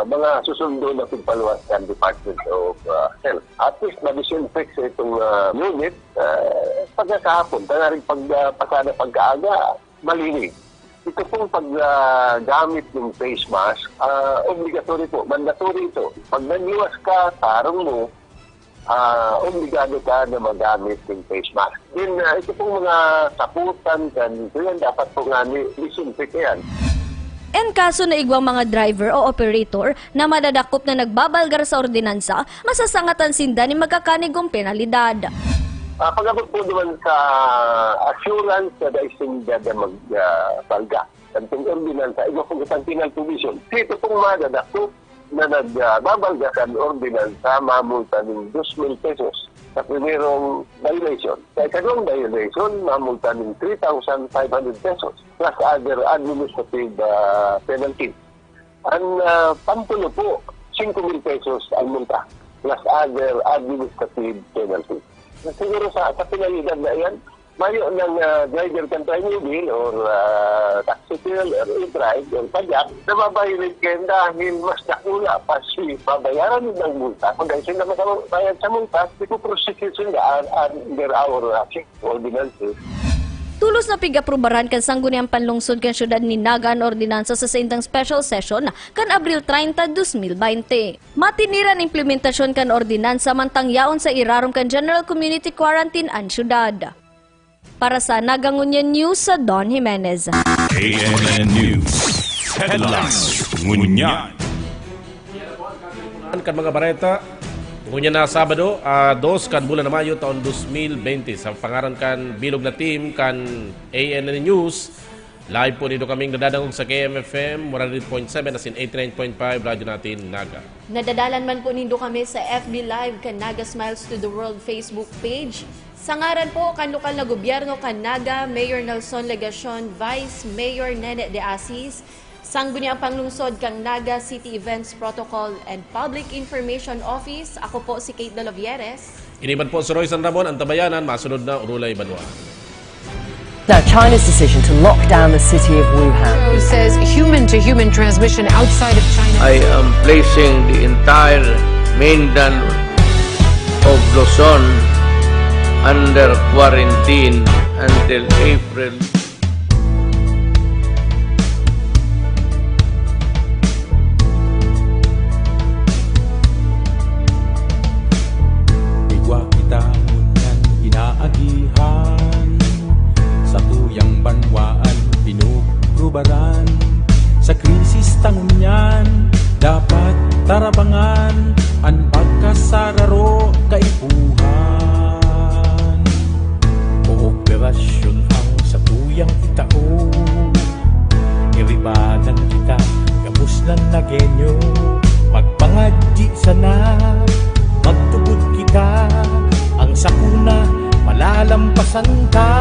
mga susundo na pagpaluwas ng Department of Health. At least na-disinfect sa itong unit, pagkakahapon, tanaring pagpasada pagkaaga, malinig. Ito pong paggamit ng face mask, obligatory po, mandatory ito. Pag naniwas ka, tarong mo, obligado ka na magamit ng face mask. Then, ito pong mga saputan, yan dapat po nga disinfect yan. En kaso na igwang mga driver o operator na madadakop na nagbabalgar sa ordinansa, masasangatan sinda ni magkakanigong penalidad. Pag-abot po naman sa assurance na daisinda na magbalga. Kantong ordinansa, igwa po isang penal provision. Ito pong madadakop na nagbabalga sa ordinansa, mamulta ng 2,000 pesos sa primerong violation. Sa ikalawang violation, mamulta ng 3,500 pesos plus other administrative penalties. Ang pampulo po, 5,000 pesos ang multa plus other administrative penalties. Siguro sa penalidad na yan, mayo ng driver kan trimobile or taxicle or e-trike or Padjak na mabayaran kayo dahil mas nakula pa si babayaran ng multa. Kung dahil sila mabayad sa multa, ipuprosecution na under our ordinances. Tulos na pig-aprobaran kan sangguniang panlungsod kan syudad ni Naga ang ordinansa sa indang special session kan Abril 30, 2020. Matiniran implementasyon kan ordinansa mantang yaon sa irarom kan General Community Quarantine ang syudad. Para sa Nagangunyan News, sa Don Jimenez. ANN News. Headlines. Ngunyan. Kan mga bareta, ngunyan na Sabado, 2 kan bulan na Mayo taon 2020 sa pangaran kan bilog na team kan ANN News. Live po dito kaming nadadangog sa KMFM 100.7 asin 89.5 radyo natin Naga. Nadadalan man po nindo kami sa FB Live kan Naga Smiles to the World Facebook page. Sa ngaran po kan lokal na gobyerno kan Naga, Mayor Nelson Legacion, Vice Mayor Nene De Asis, sangguniang panglungsod kang Naga City Events Protocol and Public Information Office. Ako po si Kate De Lovieres. Iniban po si Roy San Ramon, ang tabayanan, masunod na Urulay Banwa. Now, China's decision to lock down the city of Wuhan. It says human-to-human transmission outside of China. I am placing the entire mainland of Luzon under quarantine until April. Igwa kita ngunyan inaagihan sa tuyang banwaan pinugrubaran sa krisis tangunyan dapat tarabangan ang pagkasararo kaipuhan kooperasyon ang sa tuyang itao iribanan kita gabos ng nagenyo magpangadji sana magtugod kita ang sakuna malalampasan ka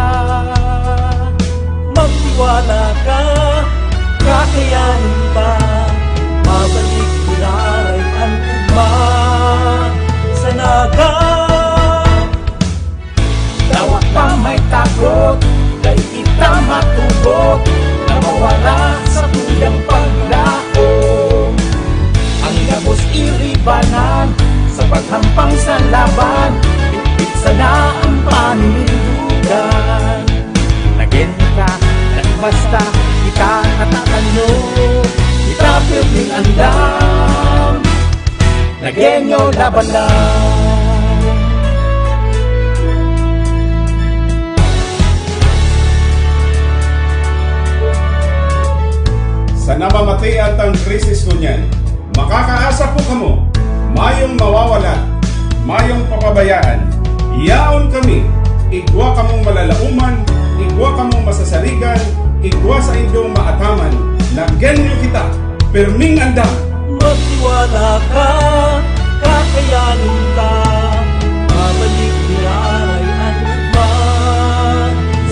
magtiwala ka kakayanin pa mabalik dularay ang ugma sa naga dawat pa may takot dahil kita matugot na mawala sa tuyang paglaom ang gabos iribanan sa paghampang sa laban bitbit sana ang paninindugan nagenya ka na basta kita natatanyo kita pirming andam nagenyo laban lang Sa namamatian tang krisis kunyan, makakaasa po kamo, mayong mawawala, mayong papabayaan, yaon kami, igwa kamong malalauman, igwa kamong masasaligan, igwa sa inyong maataman, nagenyo kita, perming andam. magtiwala ka kakayanin ka mabalik niyaray ang ugma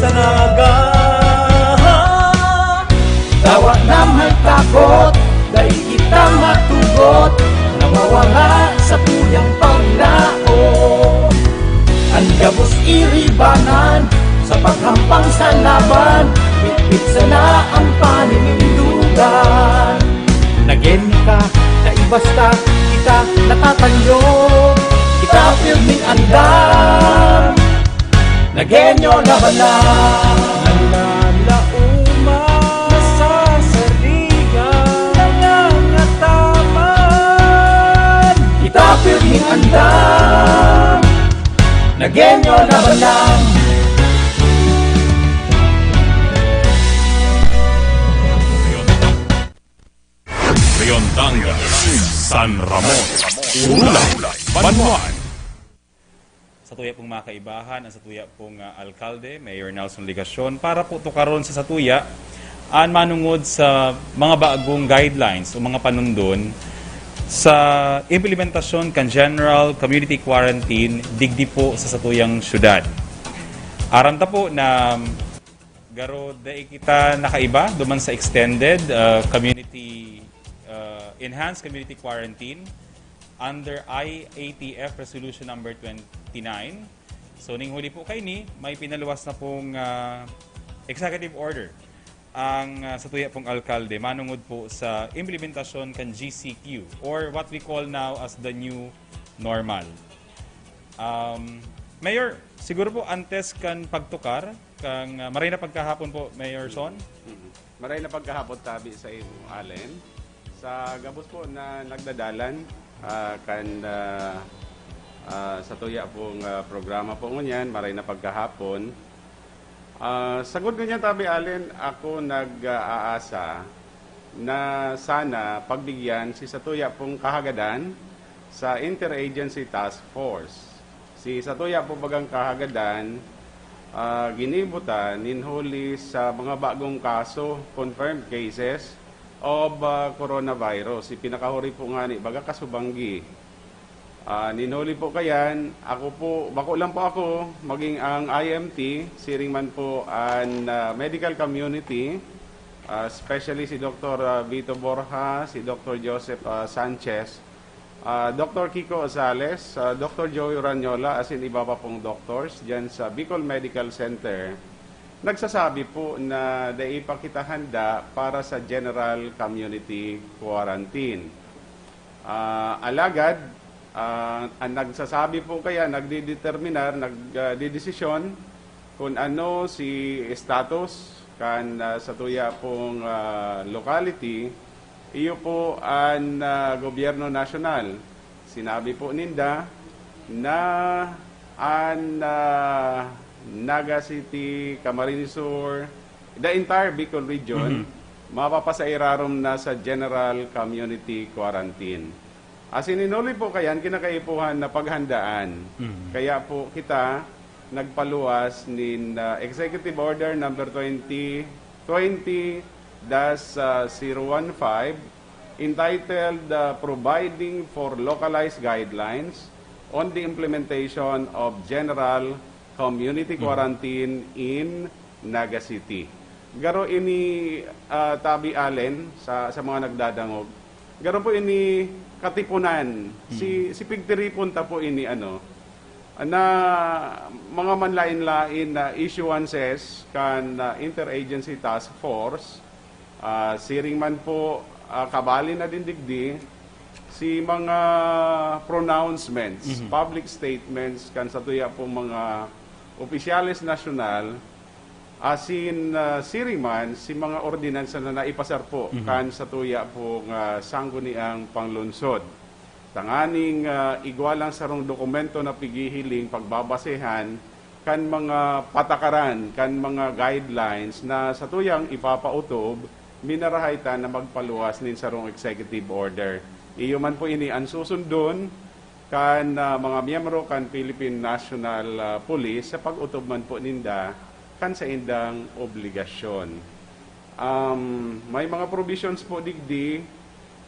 sa naga dawa na may takot dahil kita matugot na mawala sa tuyang paglao ang gabos iribanan sa paghampang sa laban bitbit sana ang paninindugan nagenya ka na ibasta kita natatanyo kita pirming andam nagenyo laban lang nalalauma nasasarigan nangangataman kita pirming andam nagenyo laban lang Riondanga, San Ramon, Ulay, Banwan. Sa tuya pong mga kaibahan, ang sa tuya pong alkalde, Mayor Nelson Ligacion, para po tukaron sa satuya, ang manungod sa mga bagong guidelines o mga panundon sa implementasyon kan General Community Quarantine digdi po sa satuyang syudad. Aram ta po na garo dai kita nakaiba duman sa extended enhanced community quarantine under IATF Resolution number 29. So ning huli po kay ni may pinaluwas na pong executive order ang sa tuya pong alkalde manungod po sa implementasyon kan GCQ or what we call now as the new normal. Mayor, siguro po antes kan pagtukar kang maray na pagkahapon po, Mayor Son? Maray na pagkahapon tabi sa imo, Allen. Sa gabos po na nagdadalan sa tuya pong programa po ngunyan, maray na pagkahapon. Sagod ngunyan tabi, Allen, ako nag-aasa na sana pagbigyan si Satuya pong kahagadan sa Interagency Task Force. Si Satuya po bagang kahagadan ginibutan ninhuli sa mga bagong kaso, confirmed cases of coronavirus. Pinakahuri po nga ni baga kasubanggi. Ninhuli po kayan, bako lang po ako, maging ang IMT, siring man po ang medical community, especially si Dr. Vito Borja, si Dr. Joseph Sanchez, Dr. Kiko Ozales, Dr. Joey Ranyola, as in iba pa pong doctors dyan sa Bicol Medical Center, nagsasabi po na dai pa kita handa para sa general community quarantine. Alagad, Ang nagsasabi po kaya, nagdideterminar, nagdidesisyon kung ano si status kan sa tuya pong locality, iyo po ang gobyerno nasyonal. Sinabi po ninda na ang Naga City, Camarines Sur, the entire Bicol region, mapapasairarom na sa general community quarantine. As ininuli po kayan, kinakaipuhan na paghandaan. Kaya po kita nagpaluwas nin Executive Order number 2020-015 entitled Providing for Localized Guidelines on the Implementation of General Community Quarantine in Naga City. Garo ini tabi alen sa mga nagdadangog. Garo po ini katipunan. Si pigtiripon ta po ini na mga manlain-lain na issuances kan Interagency Task Force, siring man po kabali na dindigdi, si mga pronouncements, public statements kan sa tuya po mga opisyales nasyonal, asin siring man si mga ordinansa na naipasar po kan sa tuya po sangguniang panglunsod. Tanganing igwalang sarong dokumento na pigihiling pagbabasehan kan mga patakaran, kan mga guidelines na sa tuyang ipapautob, minarahaytan na magpaluwas nin sarong executive order. Iyo man po ini ang susundon kan mga miyembro kan Philippine National Police sa pag-utob man po ninda kan sa indang obligasyon. May mga provisions po digdi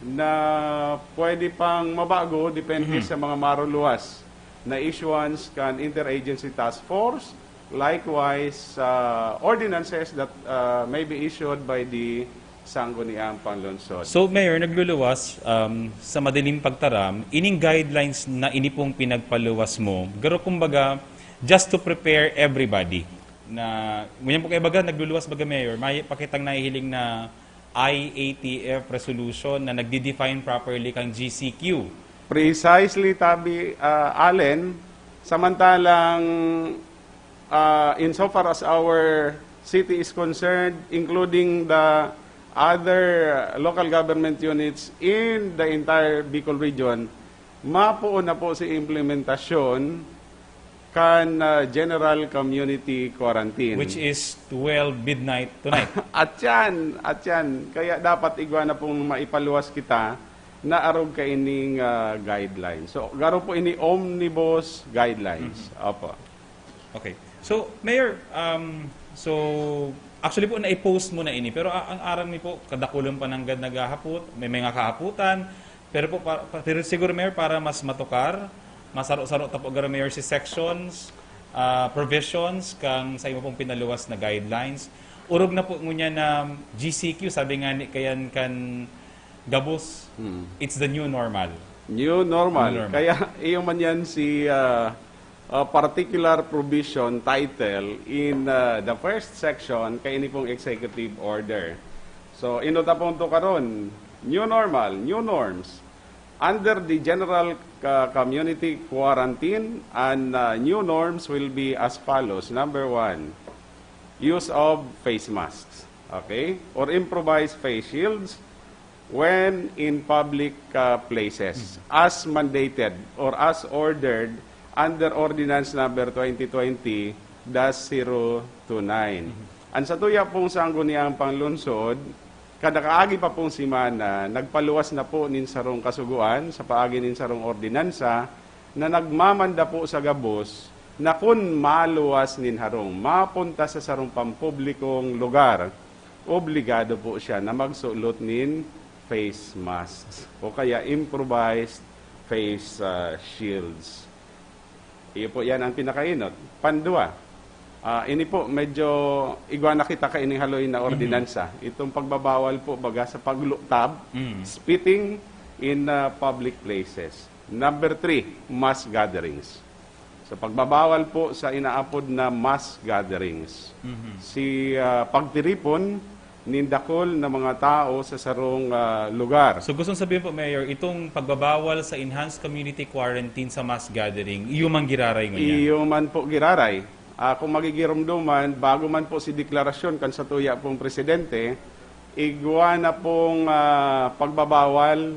na pwede pang mabago depende sa mga maruluwas na issuance kan Interagency Task Force, likewise ordinances that may be issued by the sangguniang panlunsod. So, Mayor, nagluluwas sa madaling pagtaram, ining guidelines na ini pong pinagpaluwas mo, garo kumbaga, just to prepare everybody. Na, ganyan po kayo baga, nagluluwas baga, Mayor, may pakitang nahihiling na IATF resolution na nagde-define properly kang GCQ. Precisely, Tabi Allen, samantalang insofar as our city is concerned, including the other local government units in the entire Bicol region, mapuon na po si implementasyon kan general community quarantine. Which is 12 midnight tonight. At yan. Kaya dapat igwa na pong maipaluwas kita na arog ka ining guidelines. So, garo po ini omnibus guidelines. Opo. Okay. So, Mayor, actually po na-post mo na ini, pero ang aram ni po, kadakulang pa ng naghahapot, may mga kahaputan, pero po, pero siguro, Mayor, para mas matukar, masaro-saro tapo gara, Mayor, si sections, provisions, kang sa imo pong pinaluwas na guidelines. Urog na po ngunya na GCQ, sabi nga ni kayan kan Gabos, it's the new normal. New normal. Kaya iyo man yan si particular provision title in the first section kay ini pong executive order. So inota pong to karon, new normal, new norms under the general community quarantine, and new norms will be as follows. Number 1, use of face masks, okay, or improvised face shields when in public places as mandated or as ordered under Ordinance Number 2020-029. Ang sa tuya pong sangguniang panglunsod, kada kaagi pa pong simana, nagpaluwas na po nin sarong kasuguan sa paagi nin sarong ordinansa na nagmamanda po sa Gabos na kung maluwas nin harong, mapunta sa sarong pampublikong lugar, obligado po siya na magsulot nin face masks o kaya improvised face shields. Iyo po yan ang pinakainot. Pandua, ini po medyo igwa na kita kaining haloy na ordinansa. Itong pagbabawal po baga sa pagluktab, spitting in public places. Number 3, mass gatherings. So pagbabawal po sa inaapod na mass gatherings. Si pagtiripon nindakol na mga tao sa sarong lugar. So gustong sabihin po, Mayor, itong pagbabawal sa enhanced community quarantine sa mass gathering, iyo man giraray mo niya? Iyo man po giraray. Kung magigirumduman, bago man po si deklarasyon kan sa tuya pong presidente, igwa na pong pagbabawal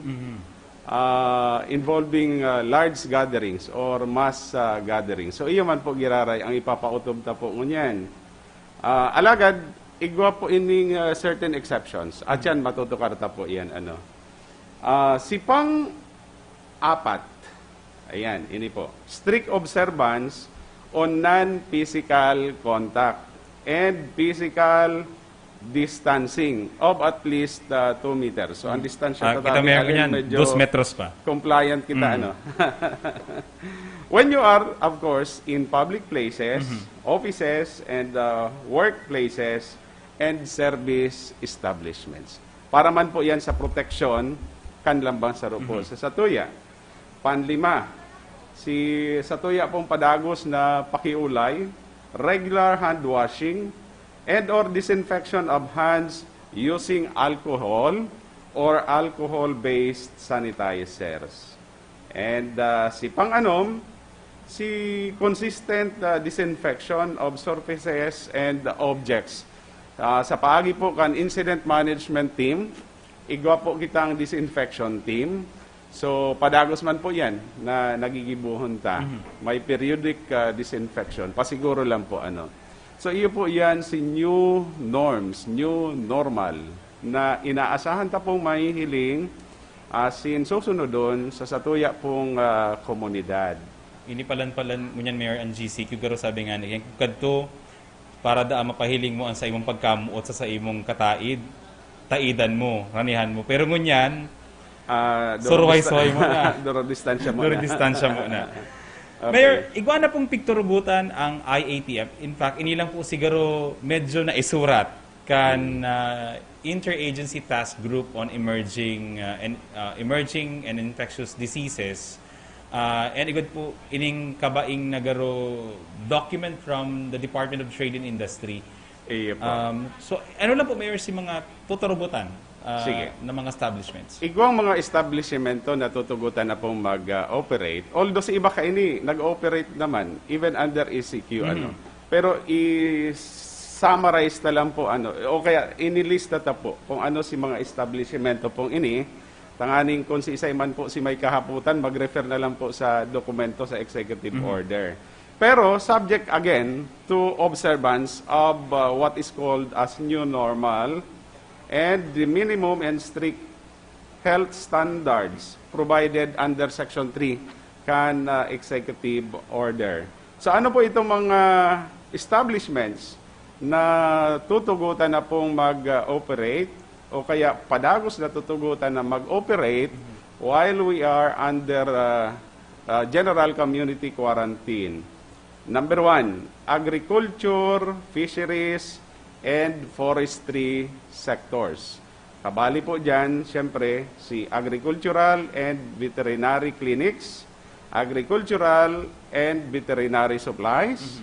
involving large gatherings or mass gatherings. So iyo man po giraray ang ipapautob ta po ngunyan. Alagad, igwa po ining certain exceptions. At yan, matutukarta po yan. Si pang-apat, ayan, ini po, strict observance on non-physical contact and physical distancing of at least 2 meters. So, ang distansya kita may yan, 2 metros pa. Compliant kita, When you are, of course, in public places, offices, and workplaces, and service establishments. Para man po yan sa protection, kanlambang sa rupo. Sa Satuya, panlima, si Satuya pong padagos na pakiulay, regular hand washing, and or disinfection of hands using alcohol or alcohol-based sanitizers. And si pang-anom, si consistent disinfection of surfaces and objects. Sa paagi po kan incident management team, igwa po kitang disinfection team. So padagos man po yan na nagigibuhon ta. May periodic disinfection. Pasiguro lang po So iyo po yan si new norms, new normal na inaasahan ta pong mahihiling asin susunodon sa satuya pong komunidad. Ini palan-palan ngunyan Mayor ang GCQ garo sabi nga niya kadto para da mapahiling mo ang sa imong pagkamuot sa imong kataid, taidan mo, ranihan mo. Pero ngunyan surway-soy mo na. Duro distansya mo na. Okay. Mayor, igwa na pong pikturubutan ang IATF. In fact, inilang po siguro medyo na isurat kan Interagency Task Group on Emerging and Infectious Diseases. And igod po ining kabaing nagaro document from the Department of Trade and Industry. So ano lang po Mayor si mga tuturubutan na mga establishments? Igwang mga establishmento na tutugutan na pong mag-operate. Although sa iba kaini nag-operate naman even under ECQ Pero i-summarize na lang po o kaya inilista ta po kung ano si mga establishmento pong ini. Tanganing kung si isay man po si may kahaputan, mag-refer na lang po sa dokumento sa executive order. Pero subject again to observance of what is called as new normal and the minimum and strict health standards provided under Section 3 kan executive order. So ano po itong mga establishments na tutugutan na pong mag-operate o kaya padagos na tutugutan na mag-operate while we are under general community quarantine. Number 1, agriculture, fisheries, and forestry sectors. Kabali po dyan, siyempre, si agricultural and veterinary clinics, agricultural and veterinary supplies,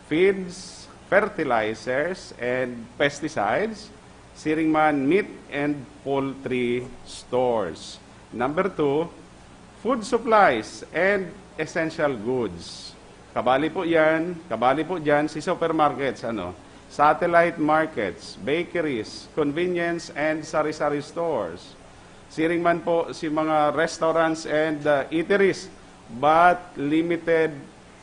feeds, fertilizers, and pesticides, siringman meat and poultry stores. Number 2, food supplies and essential goods. Kabali po dyan si supermarkets, satellite markets, bakeries, convenience and sari-sari stores. Siringman po si mga restaurants and eateries, but limited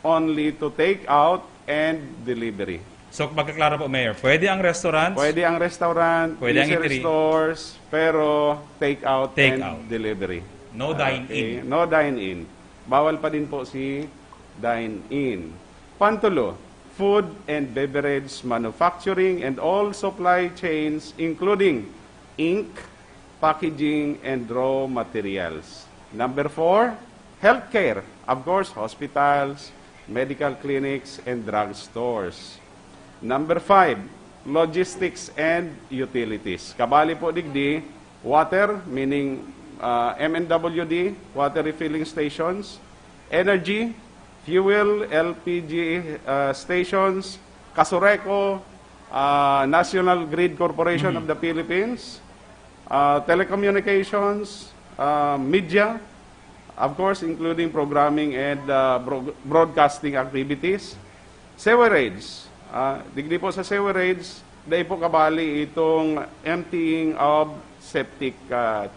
only to take out and delivery. So, magkaklaro po, Mayor, pwede ang restaurant, pwede ang eatery stores, pero take out and delivery. No dine-in. No dine-in. Bawal pa din po si dine-in. Pantulo, food and beverage manufacturing and all supply chains including ink, packaging, and raw materials. Number 4, healthcare. Of course, hospitals, medical clinics, and drug stores. Number 5, logistics and utilities. Kabali po digdi, water, meaning MNWD, water refilling stations, energy, fuel, LPG stations, Kasureco, National Grid Corporation of the Philippines, telecommunications, media, of course, including programming and broadcasting activities, sewerage. Digdi po sa sewerage, dahil po kabali itong emptying of septic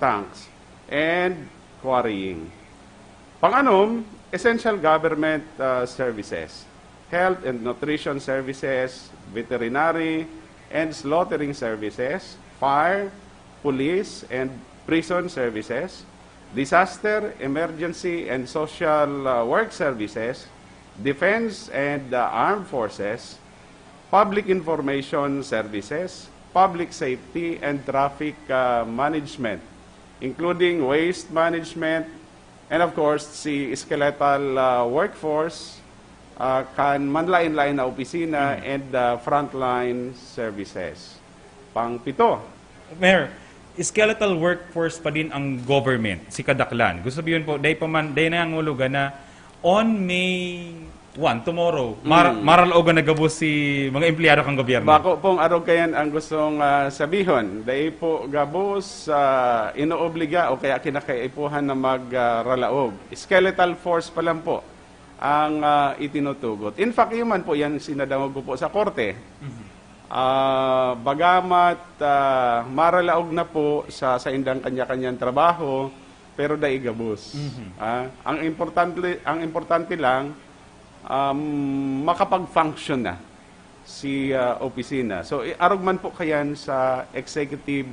tanks and quarrying. Pang-anom, essential government services, health and nutrition services, veterinary and slaughtering services, fire, police and prison services, disaster, emergency and social work services, defense and armed forces, public information services, public safety and traffic management, including waste management, and of course, si skeletal workforce, kan manlain-lain na opisina and frontline services. Pang-pito. Mayor, skeletal workforce pa din ang government, si Kadaklan. Gusto sabihin po, day na ang ulugan na on May 1, tomorrow, maralaogan na gabos si mga empleyado kang gobyerno. Bako pong arog kayan ang gustong sabihon. Dahil po gabos inoobliga o kaya kinakaipuhan na magralaog. Skeletal force pa lang po ang itinutugot. In fact, yun man po yan sinadamog po sa korte. Bagamat maralaog na po sa indang kanya-kanyang trabaho, pero dahil gabos. Ang importante lang, makapag-function na si opisina. So, arog man po kayan sa executive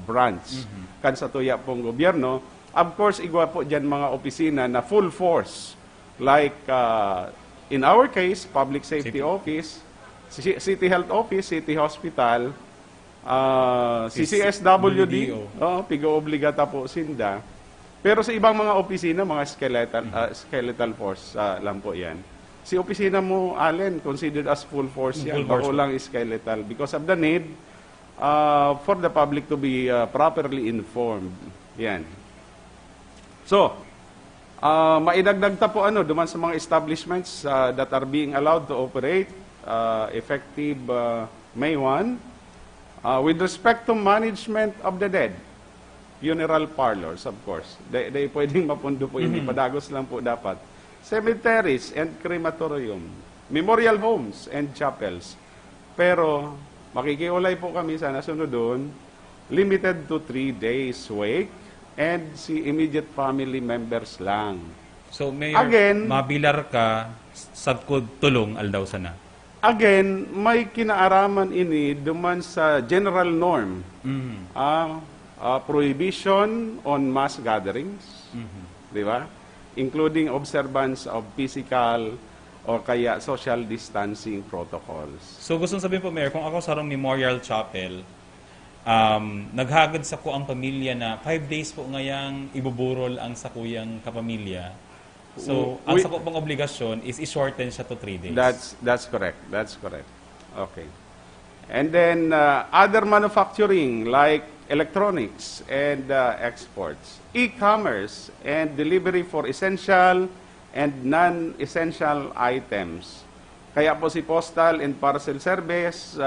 branch kan sa tuya pong gobyerno. Of course, igwa po dyan mga opisina na full force. Like, in our case, Public Safety Office, City Health Office, City Hospital, CCSWD, pigo-obligata po sinda. Pero sa ibang mga opisina, mga skeletal force lang po yan. Si opisina mo, Allen, considered as full force yan. Bako lang skeletal because of the need for the public to be properly informed. Yan. So, maidagdag ta po duman sa mga establishments that are being allowed to operate effective May 1. With respect to management of the dead, funeral parlors, of course. They pwedeng mapundo po ini. Padagos lang po dapat. Cemeteries and crematorium, memorial homes and chapels. Pero makikiulay po kami sa nasunod doon, limited to 3 days wake and si immediate family members lang. So, Mayor, again, mabilar ka sa tulong aldaw sana. Again, may kinaaraman ini duman sa general norm. Prohibition on mass gatherings. Di ba? Including observance of physical o kaya social distancing protocols. So gusto sabihin po, Mayor, kung ako sa Memorial Chapel, naghagad sa ko ang pamilya na 5 days po ngayang ibuburol ang sakuyang kapamilya. So, ang sa ko pang obligasyon is i-shorten siya to 3 days. That's correct. That's correct. Okay. And then other manufacturing like electronics and exports, e-commerce and delivery for essential and non-essential items. Kaya po si postal and parcel service,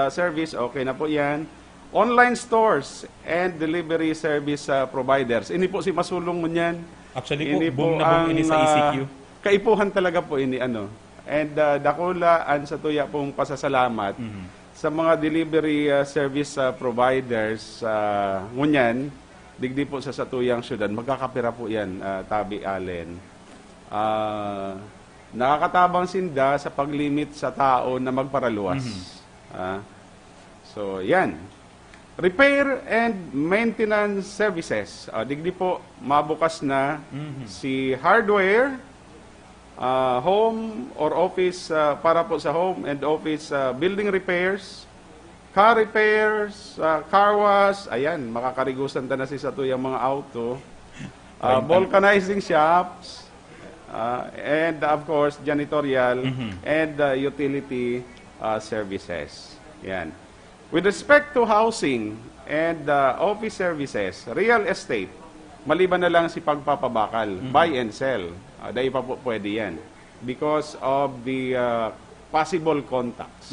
okay na po yan. Online stores and delivery service providers. Ini po si masulong mo niyan. Actually po, boom na boom ini sa ECQ. Kaipuhan talaga po ini And dakulaan sa tuya pong pasasalamat sa mga delivery service providers ngunyan, digdi po sa satuyang syudad, magkakapira po yan, Tabi Allen. Nakakatabang sinda sa paglimit sa tao na magparaluwas. So, yan. Repair and maintenance services. Digdi po, mabukas na si hardware, home or office, para po sa home and office building repairs, car repairs, car wash, ayan, makakarigusan ta na si Sato yung mga auto, vulcanizing shops, and of course, janitorial and utility services. Yan. With respect to housing and office services, real estate, maliban na lang si pagpapabakal, buy and sell. Dahil pa po pwede yan. Because of the possible contacts.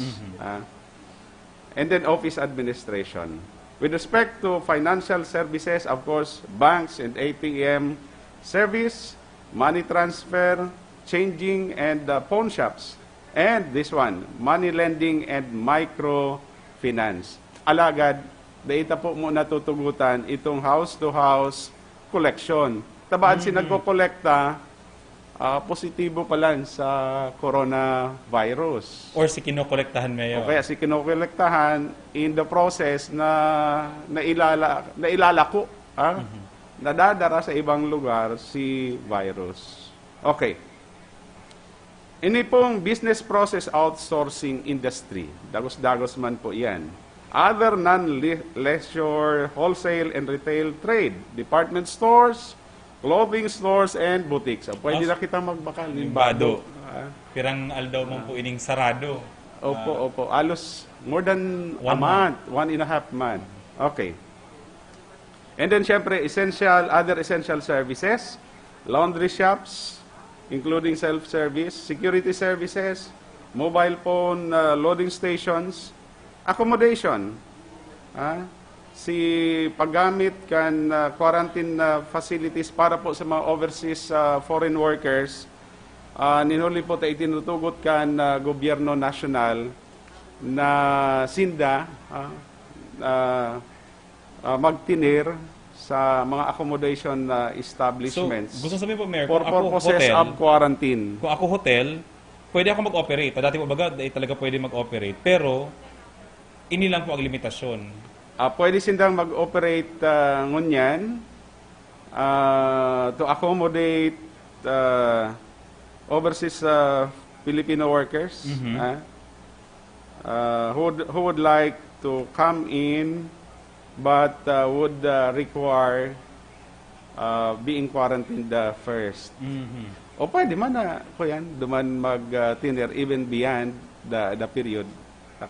and then office administration. With respect to financial services, of course, banks and ATM service, money transfer, changing, and pawn shops. And this one, money lending and microfinance. Alagad, daita po muna tutugutan itong house-to-house collection. Tabaan nagko-kolekta, positibo pa lang sa coronavirus. Or si kinokolektahan ngayon. O kaya si kinokolektahan in the process na nailalako, nadadara sa ibang lugar si virus. Okay. Ini pong business process outsourcing industry. Dagos-dagos man po yan. Other non-leisure wholesale and retail trade, department stores, clothing stores, and boutiques. Pwede na kita magbakal. Limbado. Pirang aldaw mong po ining sarado. Opo. Alos more than a month. 1.5 month. Okay. And then, syempre, other essential services, laundry shops, including self-service, security services, mobile phone loading stations, accommodation. Si paggamit kan quarantine facilities para po sa mga overseas foreign workers, ninuli po tayo tinutugot kan gobyerno nasyonal na sinda magtinir sa mga accommodation establishments. So, gusto sabihin po, Mayor, for purposes of quarantine. Kung ako hotel, pwede ako mag-operate. Dati po baga, talaga pwede mag-operate. Pero, ini lang po ang limitasyon. Pwede sindang mag-operate ngunyan to accommodate overseas Filipino workers who would like to come in but would require being quarantined first. O pwede man na ko yan, duman mag-tiner even beyond the period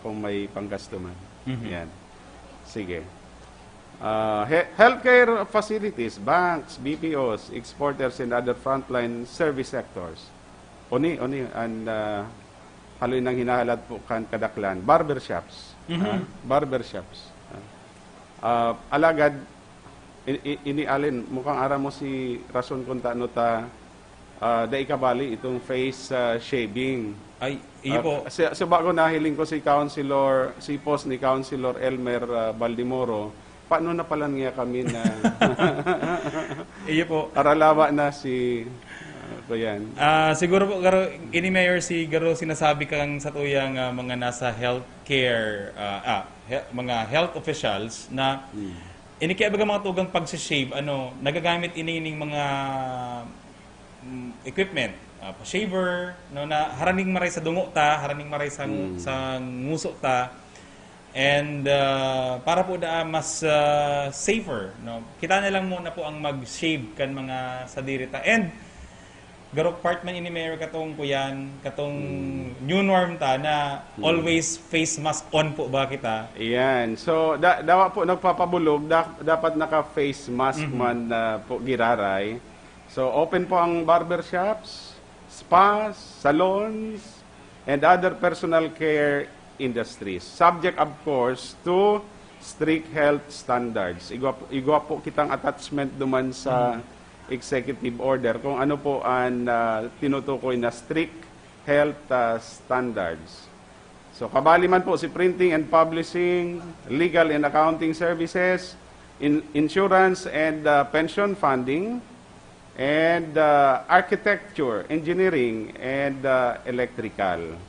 kung may panggasto man. Yan. Sige. Healthcare facilities, banks, BPOs, exporters, and other frontline service sectors. Oni, and haloy nang hinahalad po kan kadaklan. Barbershops. Barbershops. Alagad, inialin, mukhang ara mo si rason kung taano ta dai kabali itong face shaving. Ay, iyo po. Sa bago nahiling ko si post ni Councilor Elmer Baldimoro, paano na pala niya kami na iyo po. Aralawa na si ko yan. Siguro po, garo, ini Mayor, siguro sinasabi kang sa tuyang mga nasa healthcare, mga health officials na ini kaya baga mga tugang pagsishave, nagagamit inining mga equipment, shaver, na haraning maray sa dungo ta, haraning maray sa nguso ta, and para po da mas safer, no? Kita na lang muna po ang mag-shave kan mga sadiri ta. And garo part man ini Mayor katong kuyan, katong new norm ta na always face mask on po ba kita? Iyan. So dawa po nagpapabulog, dapat naka-face mask man po giraray. So open po ang barbershops, spas, salons, and other personal care industries. Subject, of course, to strict health standards. Igwa po kitang attachment duman sa executive order kung ano po ang tinutukoy na strict health standards. So kabali man po si printing and publishing, legal and accounting services, insurance and pension funding, and architecture, engineering, and electrical.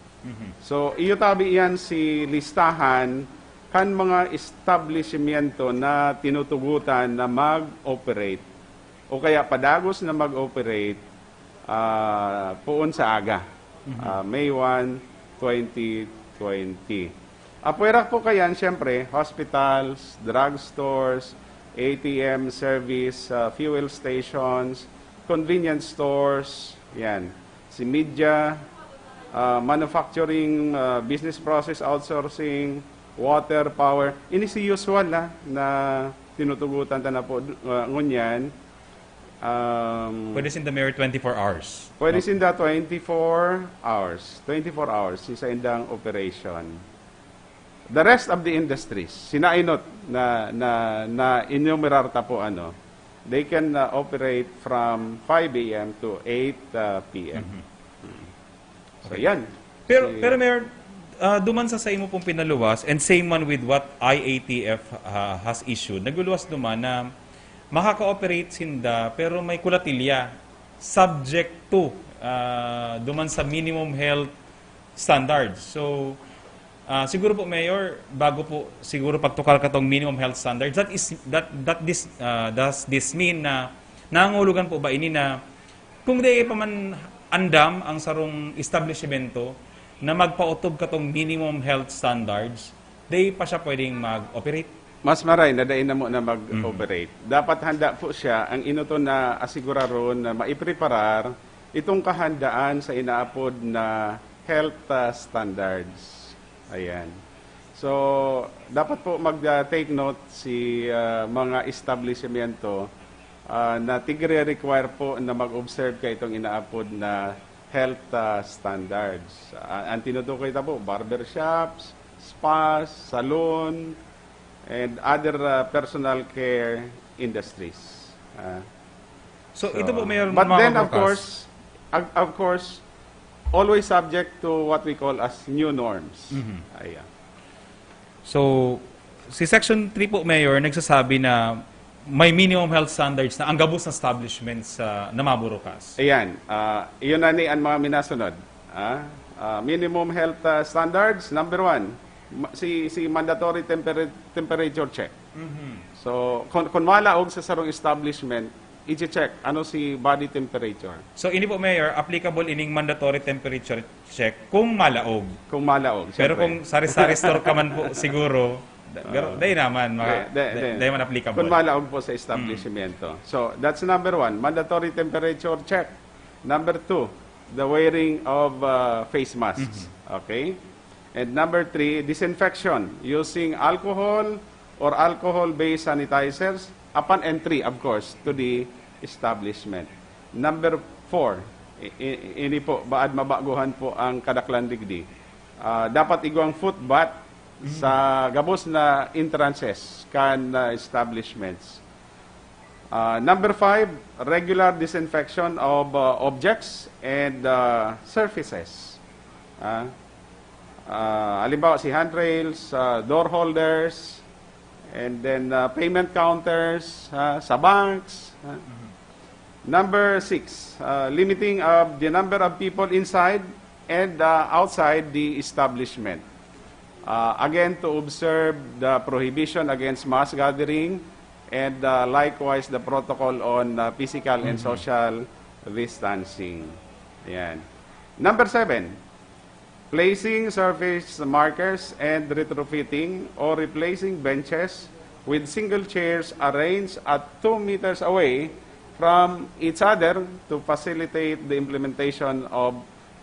So, iyo tabi yan si listahan kan mga establishmento na tinutugutan na mag-operate o kaya padagos na mag-operate poon sa aga. May 1, 2020. Apwera po kayan, siyempre, hospitals, drugstores, ATM service, fuel stations, convenience stores, yan. Si media, manufacturing, business process outsourcing, water, power. Ini si usual na tinutugutan ta na po ngunyan. Pwede sinda Mayor 24 hours. Pwede sinda 24 hours. 24 hours sa indang operation. The rest of the industries, sinainot na enumerar ta po they can operate from 5 a.m. to 8 p.m. So yan. Pero Mayor, duman sa imo pong pinaluwas, and same man with what IATF has issued, nagluwas duman na makaka-operate sinda pero may kulatilya subject to duman sa minimum health standards. So, siguro po, Mayor, bago po siguro pagtukal katong minimum health standards, does this mean na nangulugan po ba ini na kung di pa man andam ang sarong establishmento na magpautob katong minimum health standards, di pa siya pwedeng mag-operate? Mas maray na dain na mo na mag-operate. Dapat handa po siya ang inuto na asiguraron na maipreparar itong kahandaan sa inaapod na health standards. Ayan. So, dapat po mag-take note si mga establishmento na tigre-require po na mag-observe ka itong inaapod na health standards. Ang tinutukoy ito po, barbershops, spas, salon, and other personal care industries. So, ito po Mayor, but then, of course, always subject to what we call as new norms. Ayan. So, si Section 3 po, Mayor, nagsasabi na may minimum health standards na ang gabos na establishments na maburukas. Ayan. Iyon na ni ang mga minasunod. Minimum health standards, number 1, si mandatory temperature check. So, kung malaog sa sarong establishment, i-check ano si body temperature. So, ini po, Mayor, applicable ining mandatory temperature check kung malaog. Kung malaog. Pero kung sari-sari store ka man po siguro, dahil naman, dahil man applicable. Kung malaog po sa establishmento. So, that's number 1, mandatory temperature check. Number 2, the wearing of face masks. Okay? And number 3, disinfection using alcohol or alcohol-based sanitizers upon entry, of course, to the establishment. Number 4, ini po, baad mabaguhan po ang kadaklan digdi. Dapat iguang foot bath sa gabos na entrances kan establishments. Number 5, regular disinfection of objects and surfaces. Halimbawa si handrails, door holders, and then payment counters sa banks. Number 6, limiting of the number of people inside and outside the establishment. Again, to observe the prohibition against mass gathering and likewise the protocol on physical and social distancing. Ayan. Number 7, placing surface markers and retrofitting or replacing benches with single chairs arranged at 2 meters away from each other to facilitate the implementation of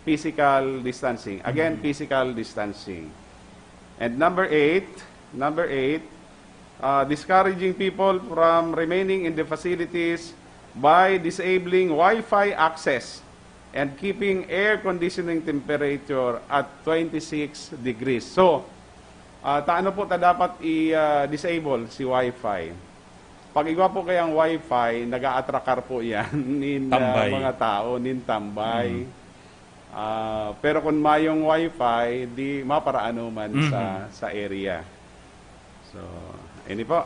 physical distancing. Again, physical distancing. And number 8, discouraging people from remaining in the facilities by disabling Wi-Fi access and keeping air conditioning temperature at 26 degrees. So, taano po ta dapat i-disable si Wi-Fi? Pag igwa po kayang Wi-Fi, nag-a-atrakar po yan nin mga tao, nin tambay. Pero kung mayong Wi-Fi, di maparaano man sa area. So, ini po.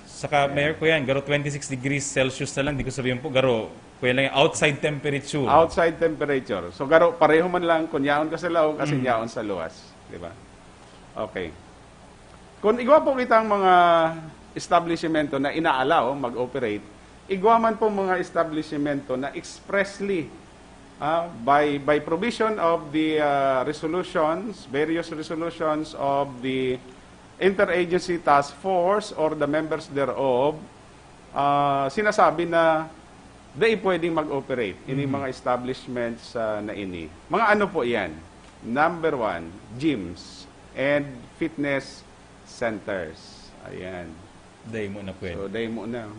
Saka, Mayor ko yan, garo 26 degrees Celsius na lang, di ko sabihin po, garo, kuya lang yung outside temperature. Outside temperature. So, garo, pareho man lang, kung yaon ka sa laog, kasi yaon sa luwas. Di ba? Okay. Kung igwa po kitang mga establishmento na inaalaw mag-operate, igwa man po mga establishmento na expressly by provision of the various resolutions of the Interagency Task Force or the members thereof, sinasabi na di pwedeng mag-operate ini mga establishments na ini. Mga ano po yan? Number 1, gyms and fitness centers. Ayan. Day mo na pwede. So, day mo na.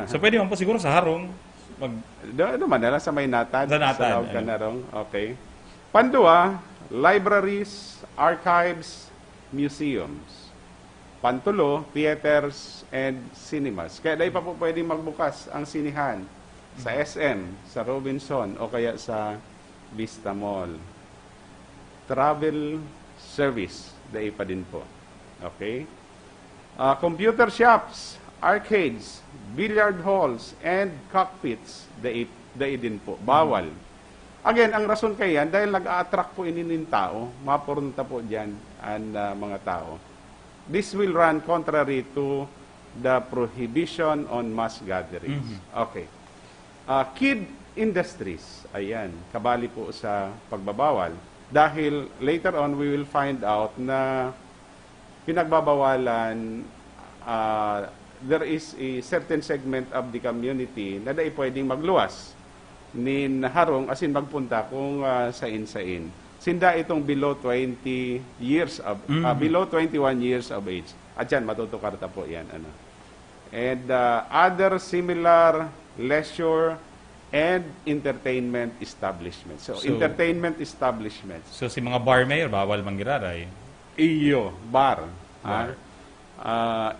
So, pwede man po siguro sa harong. Doon man nila sa may natad. Sa natad. Sa narong. Okay. Pandua, libraries, archives, museums. Pantulo, theaters and cinemas. Kaya dahil pa po pwedeng magbukas ang sinihan sa SM, sa Robinson, o kaya sa Vista Mall. Travel service, dahil pa din po. Okay? Computer shops, arcades, billiard halls, and cockpits, dahil din po. Bawal. Again, ang rason kaya, dahil nag-a-attract po inin tao, mapurunta po dyan ang mga tao. This will run contrary to the prohibition on mass gatherings. Okay. Kid industries, ayan, kabali po sa pagbabawal. Dahil later on, we will find out na pinagbabawalan, there is a certain segment of the community na dahil pwedeng magluwas nin harong asin magpunta kung sain-sain. Sinda itong below 20 years of below 21 years of age. At yan matutukarta po yan ano. And other similar leisure and entertainment establishments. So entertainment establishments. So si mga bar mayor bawal manggiraray. Iyo, bar.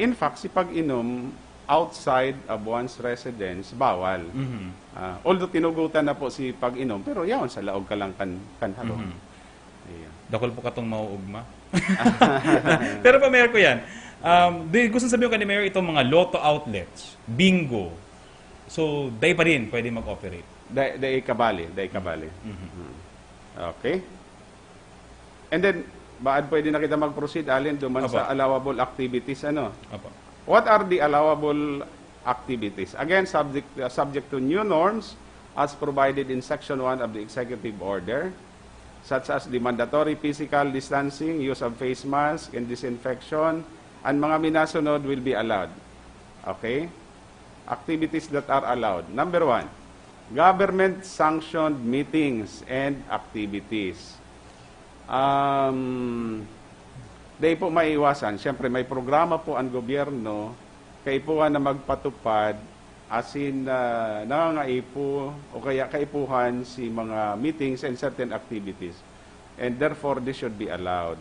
In fact, si pag-inom outside of one's residence, bawal. Although tinugutan na po si pag-inom, pero yaon sa laog ka lang kanharong. Dakol po katong mauugma. Pero pa mayor ko yan. Gusto sabihin ko ni mayor itong mga lotto outlets, bingo. So, day pa rin pwede mag-operate. Day kabali. Okay. And then, baad pwede na kita mag-proceed, Alin, duman sa allowable activities, ano? What are the allowable activities? Again, subject to new norms as provided in Section 1 of the Executive Order, such as the mandatory physical distancing, use of face mask, and disinfection, and mga minasunod will be allowed. Okay? Activities that are allowed. Number 1, government-sanctioned meetings and activities. Dahil po maiwasan, siyempre may programa po ang gobyerno, kaipuhan na magpatupad, asin nangangaipo o kaya kaipuhan si mga meetings and certain activities. And therefore, this should be allowed.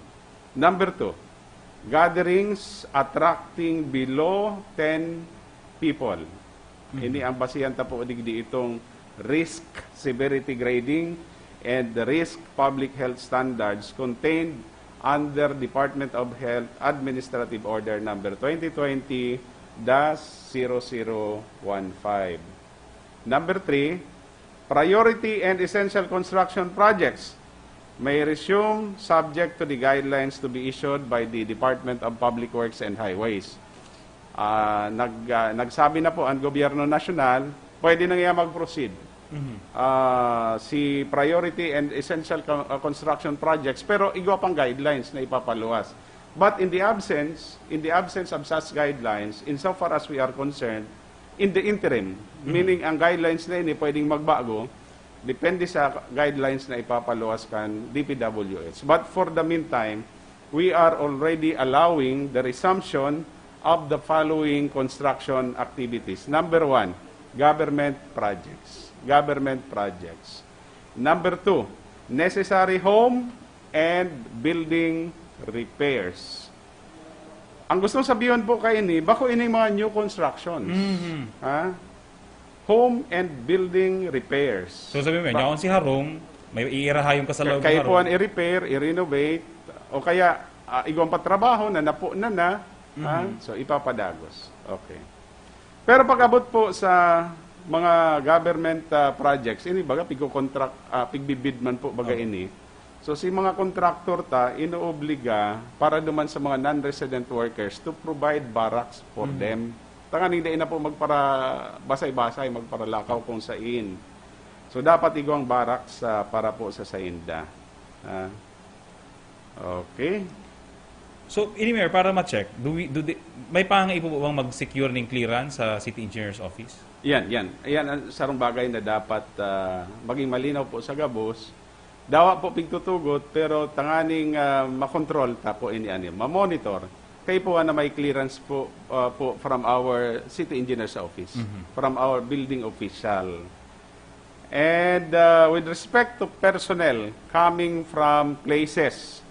Number 2, gatherings attracting below 10 people. Ini ang basihan ta po digdi itong risk severity grading and the risk public health standards contained under Department of Health Administrative Order number 2020-0015. Number 3, priority and essential construction projects may resume subject to the guidelines to be issued by the Department of Public Works and Highways. Nagsabi na po ang gobyerno nasyonal, pwede na nga mag-proceed. Si priority and essential construction projects, pero igwa pang guidelines na ipapaluwas. But in the absence of such guidelines, insofar as we are concerned, in the interim, meaning ang guidelines na ini pwedeng magbago, depende sa guidelines na ipapaluwas kan DPWH. But for the meantime, we are already allowing the resumption of the following construction activities. Number 1, government projects. Number 2, necessary home and building repairs. Ang gusto sabihin po kayo ni, bako ini mga new constructions. Home and building repairs. So sabi mo, yaon si harong, may iirahayon ka sa loob ng harong. Kaya po i-repair, i-renovate, o kaya igawang patrabaho na napo na. So ipapadagos. Okay. Pero pag abot po sa mga government projects, ini baga pigbibid man po baga ini. So si mga contractor inuobliga para duman sa mga non-resident workers to provide barracks for them. Tanganing dahil na po magpara basay-basay, magparalakaw kung sain. So dapat igawang barracks para po sa sainda. Okay. So, Mayor, para ma-check, may pangaipo po bang mag-secure ng clearance sa City Engineer's Office? Yan ang sarong bagay na dapat maging malinaw po sa gabos. Dawa po pigtutugot, pero tanganing makontrol po ma-monitor. Kayo po na may clearance po from our City Engineer's Office, from our building official. And with respect to personnel coming from places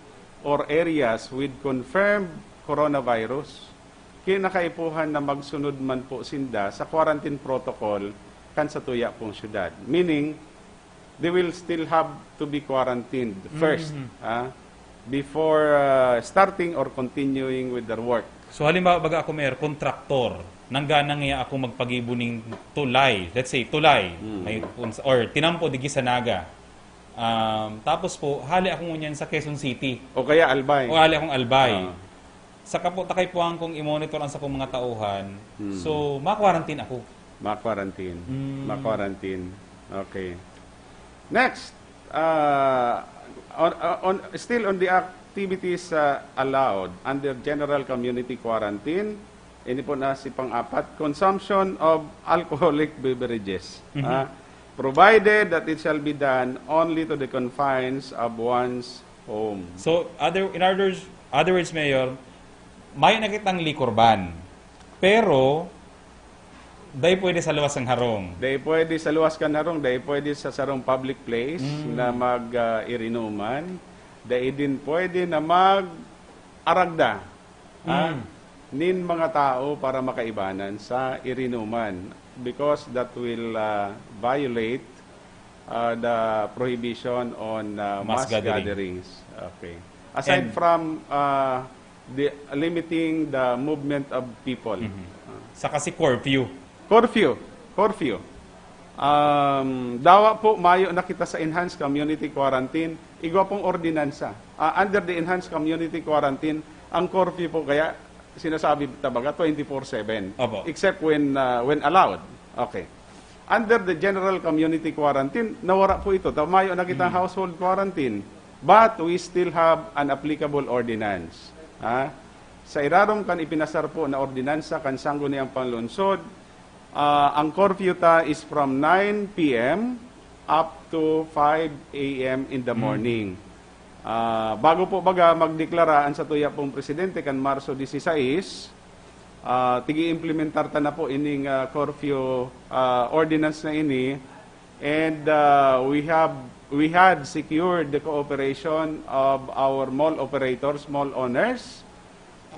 or areas with confirmed coronavirus, kinakaipuhan na magsunod man po sinda sa quarantine protocol kan sa tuya pong syudad. Meaning, they will still have to be quarantined first before starting or continuing with their work. So halimbawa baga ako mayor, kontraktor, nangganang nga ako magpagibuning tulay, let's say tulay, or tinampo digi sa Naga. Tapos po, hali ako ngunyan sa Quezon City. O kaya Albay. O hali akong Albay. Sa kapo takay po ang kong i-monitor ang sa kong mga tauhan. So, ma-quarantine ako. Ma-quarantine. Ma-quarantine. Okay. Next, still on the activities allowed under general community quarantine, ini po na si pang-apat, consumption of alcoholic beverages. Provided that it shall be done only to the confines of one's home. So, in other words, Mayor, may nakitang liquor ban. Pero, dahil pwede sa luwas ng harong. Dahil pwede sa luwas ng harong, dahil pwede sa sarong public place na mag-irinuman. Dahil din pwede na mag-aragda. Nin mga tao para makaibanan sa irinuman. Because that will violate the prohibition on mass gatherings. Okay. Aside from limiting the movement of people. Sa kasi curfew. Curfew. Dawa po, mayo na kita sa enhanced community quarantine. Igwa pong ordinansa. Under the enhanced community quarantine, ang curfew po kaya sinasabi tabaga 24/7. Except when allowed. Okay. Under the general community quarantine, nawara po ito. Mayo na kita household quarantine. But we still have an applicable ordinance. Sa irarom kan ipinasar po na ordinansa kan sanggo niyang panlunsod, ang curfew ta is from 9 p.m. up to 5 a.m. in the morning. Bago po baga magdeklaraan sa tuya pong presidente kan Marso 16, tigi-implementar ta na po ining curfew ordinance na ini, and we had secured the cooperation of our mall operators, mall owners,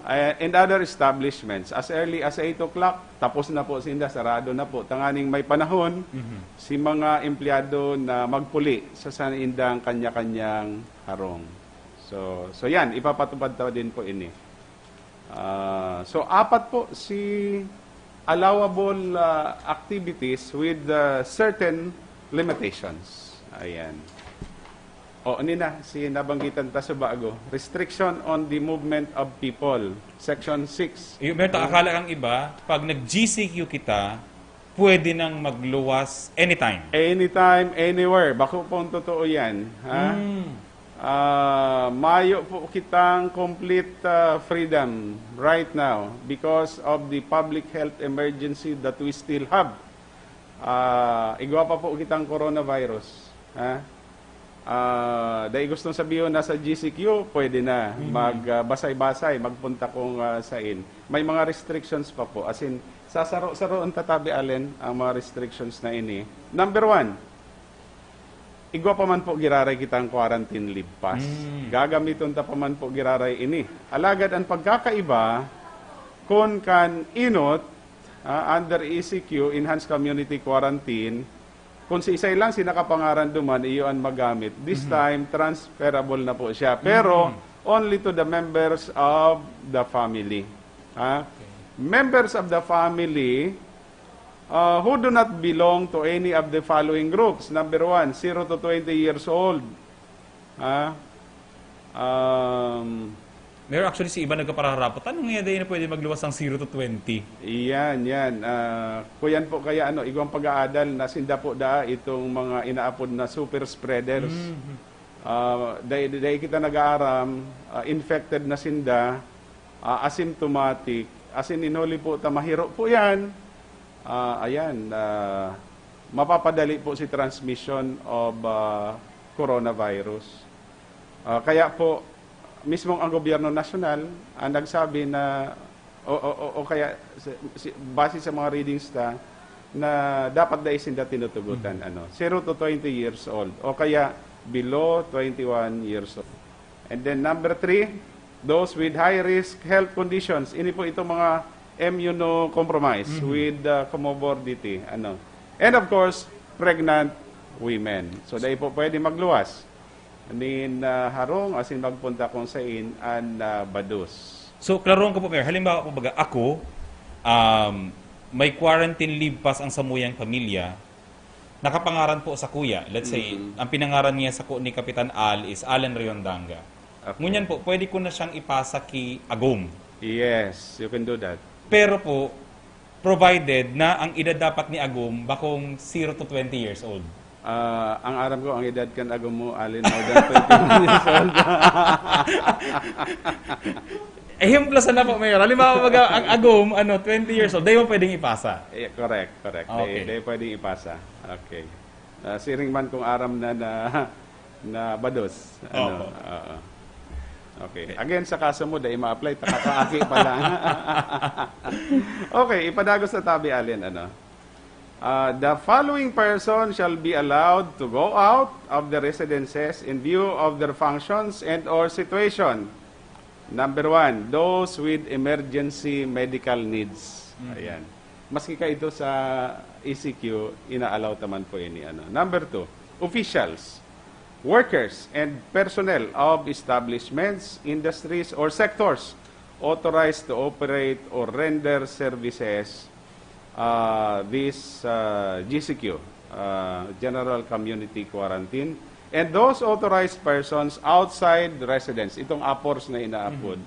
and other establishments. As early as 8 o'clock, tapos na po sinda, sarado na po. Tanganing may panahon, si mga empleyado na magpuli sa sanindang kanya-kanyang harong. So yan, ipapatupad tayo din po ini. So apat po si allowable activities with certain limitations. Ayan. O, na, si nabanggitan ta sa bago. Restriction on the movement of people. Section 6. Berto, akala kang iba, pag nag-GCQ kita, pwede nang magluwas anytime. Anytime, anywhere. Bako po ang totoo yan. Mayo po kitang complete freedom right now because of the public health emergency that we still have. Igwa pa po kitang coronavirus. Dahil gustong sabihin nasa GCQ, pwede na magbasay-basay, magpunta kong sain. May mga restrictions pa po. As in, sasaro-saro ang tatabi alin ang mga restrictions na ini. Number 1, igwa pa man po giraray kitang quarantine leave pass. Gagamiton ta pa man po giraray ini. Alagad ang pagkakaiba, kung kan inot, under ECQ, Enhanced Community Quarantine, kung si isay lang sinakapangaran duman, iyon magamit. This time, transferable na po siya. Pero, only to the members of the family. Members of the family who do not belong to any of the following groups. Number 1, 0 to 20 years old. Meron actually si iba nagkapararapot. Anong nga din na pwede magluwas ng 0 to 20? Yan. Kuyan po kaya igwang pag-aadal na sinda po itong mga inaapod na super spreaders. Dahil kita nag-aaram, infected na sinda, asymptomatic, as in inuli po, mahiro po yan. Mapapadali po si transmission of coronavirus. Kaya po, mismong ang gobyerno nasyonal ang nagsabi na o kaya base sa mga readings na dapat daisin na tinutugutan 0 to 20 years old o kaya below 21 years old. And then number 3, those with high-risk health conditions. Ini po itong mga immunocompromised with comorbidity. And of course, pregnant women. So, dahil po pwede magluwas. Nin harong, asin magpunta kung sain, an badus. So, klaroon ko po, Mayor. Halimbawa po baga, ako, may quarantine leave pass ang samuyang pamilya. Nakapangaran po sa kuya. Let's say, ang pinangaran niya sa ni Kapitan Al is Allen Riondanga. Okay. Ngunyan po, pwede ko na siyang ipasa kay Agom. Yes, you can do that. Pero po, provided na ang edad dapat ni Agom bakong 0 to 20 years old. Ang aram ko, ang edad kan Agom mo, Allen, more than 20 years old. Himplasan na po, Mayor. Halimbawa, ang Agom, 20 years old, dahil mo pwedeng ipasa. Correct. Okay. Dahil pwedeng ipasa. Okay. Siring man kung aram na bados. Okay. Again, sa kaso mo, dahil ma-apply, takakaaki pa lang. Okay, ipadagos na tabi, Allen. The following person shall be allowed to go out of the residences in view of their functions and or situation. Number 1, those with emergency medical needs. Ayan. Maski ka ito sa ECQ, ina-allow naman po ini. Number 2, officials, workers, and personnel of establishments, industries, or sectors authorized to operate or render services this GCQ, General Community Quarantine, and those authorized persons outside the residence, itong APORS na inaapod,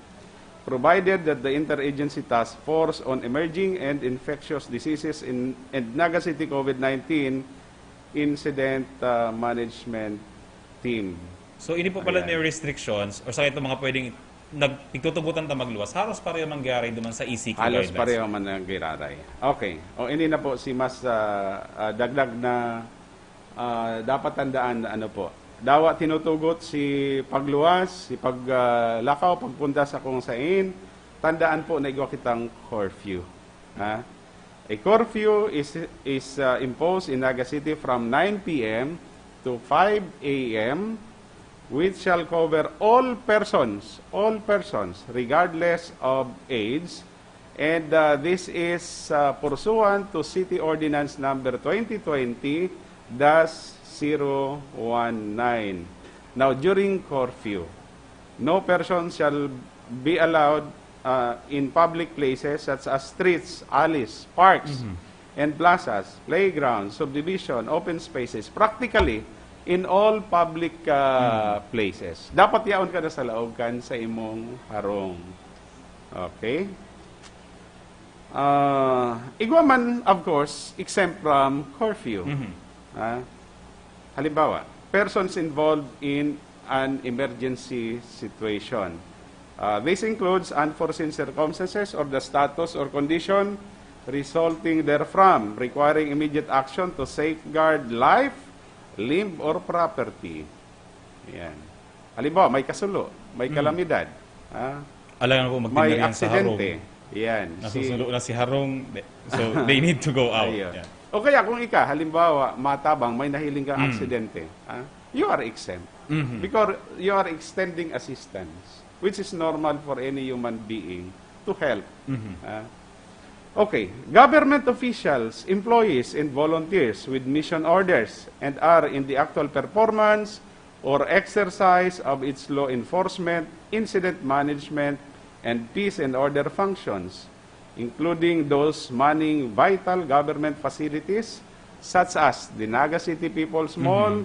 provided that the Interagency Task Force on Emerging and Infectious Diseases and Naga City COVID-19 Incident Management Team. So, ini po pala may restrictions or sa ito mga pwedeng nagtutugutan ta magluwas, halos pareho mangyari duman sa ECQ halos guidelines. pareho man ang giraray. Okay. O ini na po si Mas dagdag na dapat tandaan na po. Dawa tinutugot si pagluwas, si paglakaw, pagpunta sa kung sain. Tandaan po na igwa kitang curfew. A curfew is imposed in Naga City from 9 p.m. to 5 a.m. which shall cover all persons, regardless of age. And this is pursuant to City Ordinance number 2020-019. Now, during curfew, no person shall be allowed in public places such as streets, alleys, parks, and plazas, playgrounds, subdivision, open spaces, practically in all public places. Dapat yaon ka na sa laog kan sa imong harong. Okay? Igwa man, of course, exempt from curfew. Halimbawa, persons involved in an emergency situation. This includes unforeseen circumstances or the status or condition resulting therefrom, requiring immediate action to safeguard life, limb, or property. Yan. Halimbawa, may kasulo, may kalamidad. Alangan po may magtinarihan sa harong. aksidente. Yan. Nasusulo na si harong, so they need to go out. Ayun. Yeah. O kaya kung halimbawa, matabang, may nahiling kang aksidente, you are exempt. Because you are extending assistance, which is normal for any human being to help. Okay, government officials, employees, and volunteers with mission orders and are in the actual performance or exercise of its law enforcement, incident management, and peace and order functions, including those manning vital government facilities such as the Naga City People's Mall,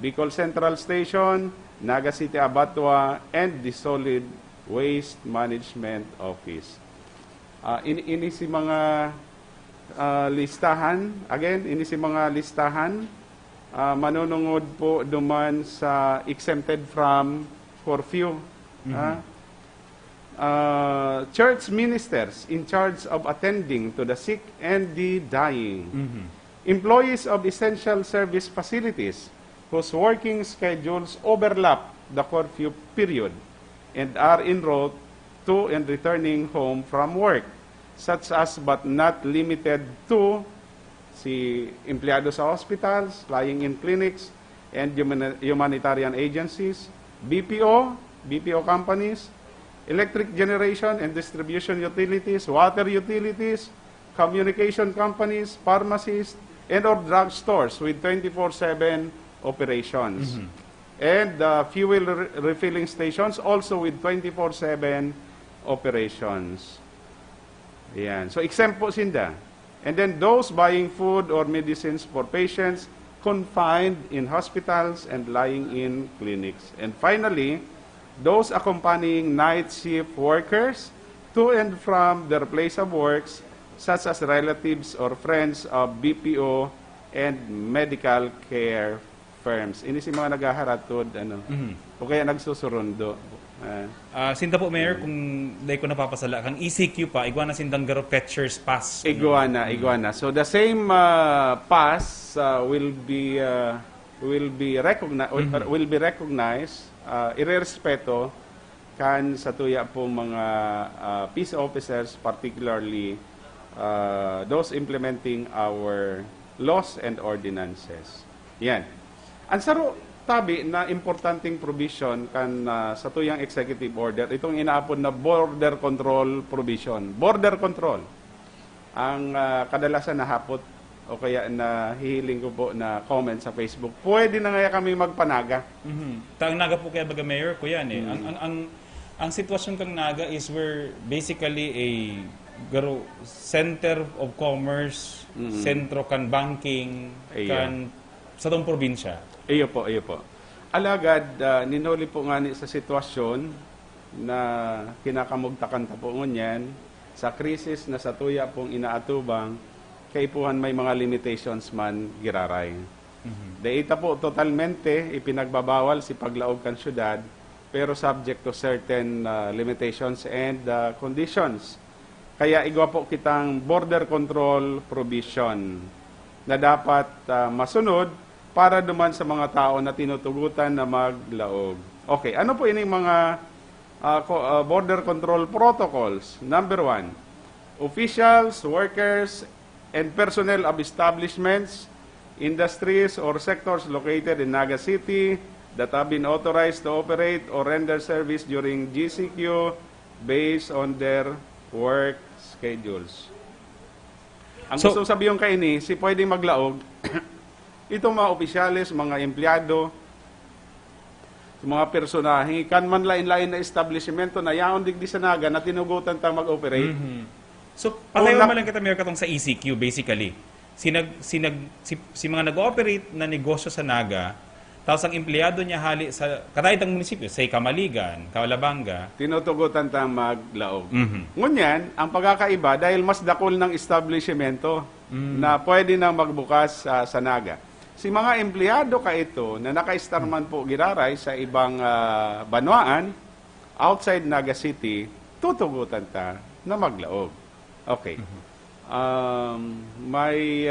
Bicol Central Station, Naga City Abattoir, and the Solid Waste Management Office. Ini si mga listahan, manunungod po duman sa exempted from curfew. Church ministers in charge of attending to the sick and the dying. Employees of essential service facilities whose working schedules overlap the curfew period and are enrolled to and returning home from work, such as but not limited to si empleyado sa hospitals, lying in clinics, and humanitarian agencies, BPO, BPO companies, electric generation and distribution utilities, water utilities, communication companies, pharmacies, and or drug stores with 24/7 operations. And fuel refilling stations also with 24/7 operations. Yan. So exempt po sinda. And then those buying food or medicines for patients confined in hospitals and lying in clinics. And finally, those accompanying night shift workers to and from their place of works, such as relatives or friends of BPO and medical care firms. Ini si mga nagaharatod, o kaya nagsusurundo. Sinta po, Mayor, kung dahil ko napapasala, kang ECQ pa, iguana sindang garo Fetcher's Pass. Iguana. So the same pass will be recognized irerespeto kan sa tuya po mga peace officers, particularly those implementing our laws and ordinances. Yan. Ang saro tabi na importanteng provision kan sa tuyang executive order, itong inaapod na border control provision. Border control. Ang kadalasan na hapot o kaya na hihiling ko po na comment sa Facebook, pwede na nga kami magpanaga. Ang naga po kaya baga, Mayor, ko yan eh. Ang sitwasyon kang naga is we're basically a center of commerce, sentro kan banking, kan sa tong probinsya. Iyo po. Alagad, ninuli po nga ni sa sitwasyon na kinakamugtakan ta po ngunyan, sa krisis na sa tuya pong inaatubang, kaipuhan may mga limitations man giraray. Daita po totalmente ipinagbabawal si paglaog kan syudad, pero subject to certain limitations and conditions. Kaya igwa po kitang border control provision na dapat masunod para duman sa mga tao na tinutugutan na maglaog. Okay, ano po ini mga border control protocols? Number 1, officials, workers, and personnel of establishments, industries, or sectors located in Naga City that have been authorized to operate or render service during GCQ based on their work schedules. Ang gusto sabihin kay ini, si pwedeng maglaog, itong mga opisyalis, mga empleyado, mga personahe, kan man lain-lain na establishmento na yaon digdi sa Naga na tinugutan ta mag-operate. So, patayo malang kita, Mayor, katong sa ECQ, basically. Si mga nag-ooperate na negosyo sa Naga, tapos ang empleyado niya hali sa kataytang munisipyo, say Kamaligan, Kaolabanga, tinutugutan ta maglaog. Ngunyan, ang pagkakaiba, dahil mas dakol ng establishmento na pwede nang magbukas sa Naga. Si mga empleyado ka ito na naka-starman po giraray sa ibang banwaan outside Naga City, tutugutan ta na maglaog. Okay. May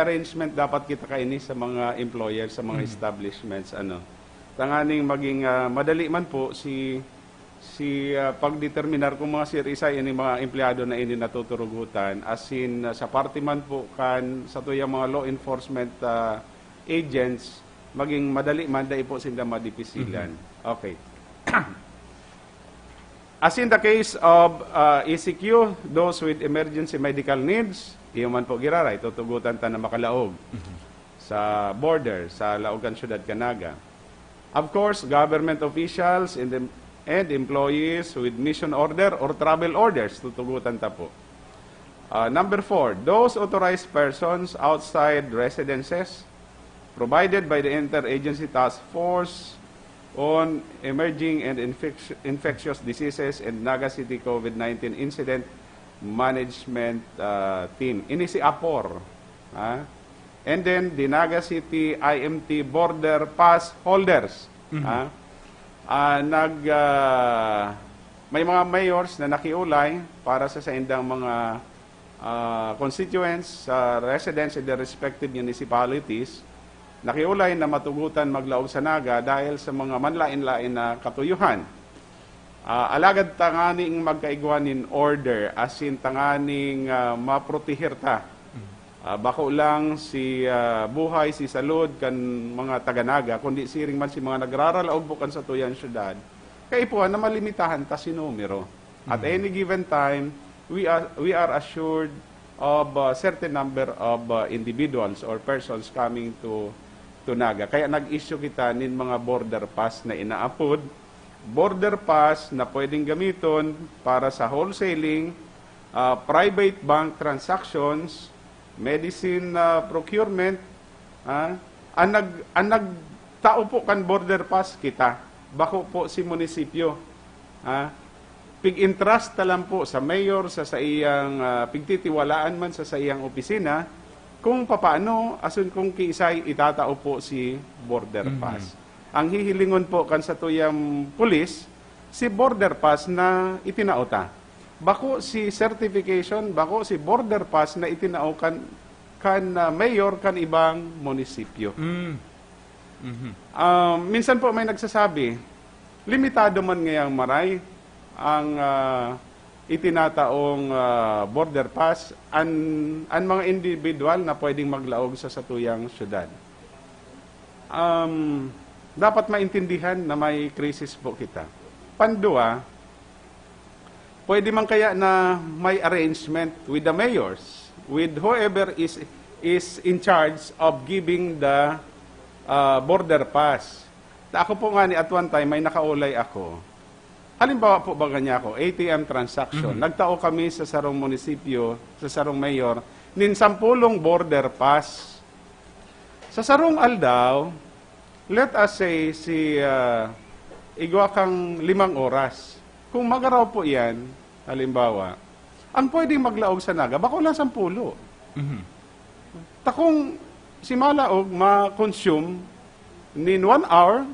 arrangement dapat kita kaini sa mga employers, sa mga establishments, tanganing maging madali man po si pagdeterminar kung mga sirisay ini mga empleyado na ini natuturugutan, as in sa party man po kan sa tuyang mga law enforcement agents, maging madali man dahil po sila madipisilan. Okay. As in the case of ECQ, those with emergency medical needs, iyo man po giraray, tutugutan ta na makalaog sa border, sa Laogan Syudad, Canaga. Of course, government officials and employees with mission order or travel orders, tutugutan ta po. Number 4, those authorized persons outside residences provided by the Interagency Task Force on Emerging and Infectious Diseases and Naga City COVID-19 Incident Management Team. Ini si APOR. And then, the Naga City IMT Border Pass Holders. May mga mayors na nakiulay para sa indang mga constituents, residents in their respective municipalities, nakiulay na matugutan maglaog sa Naga dahil sa mga manlain-lain na katuyuhan. Alagad tanganing magkaigwanin order, as in tanganing maprotihir ta. Bako lang si buhay, si salud kan mga taga-Naga, kundi siring man si mga nagraralaog bukan sa tuyan syudad, kaipuan na malimitahan ta si numero. At any given time, we are assured of a certain number of individuals or persons coming to Naga. Kaya nag-issue kita nin mga border pass na inaapod, border pass na pwedeng gamiton para sa wholesaling, private bank transactions, medicine procurement, ang nagtao po kan border pass kita, bako po si munisipyo. Pig-entrust lang po sa mayor, sa iyang pigtitiwalaan man sa iyang opisina, kung papaano, asun kung kiisay itatao po si border pass. Ang hihilingon po kan sa tuyang pulis, si border pass na itinauta. Bako si certification, bako si border pass na itinao kan mayor kan ibang munisipyo. Minsan po may nagsasabi, limitado man ngayang maray ang itinataong border pass ang mga individual na pwedeng maglaog sa satuyang syudad. Dapat maintindihan na may krisis po kita. Pandua, pwede man kaya na may arrangement with the mayors, with whoever is in charge of giving the border pass. Ako po nga ni at one time, may nakaulay ako. Halimbawa po ba ganyan ako, ATM transaction. Nagtao kami sa sarong munisipyo, sa sarong mayor, nin 10 border pass. Sa sarong aldaw, let us say, igwa kang 5 oras. Kung magaraw po yan, halimbawa, ang pwedeng maglaog sa Naga, bako lang 10. Takong si Malaog ma-consume nin 1 hour,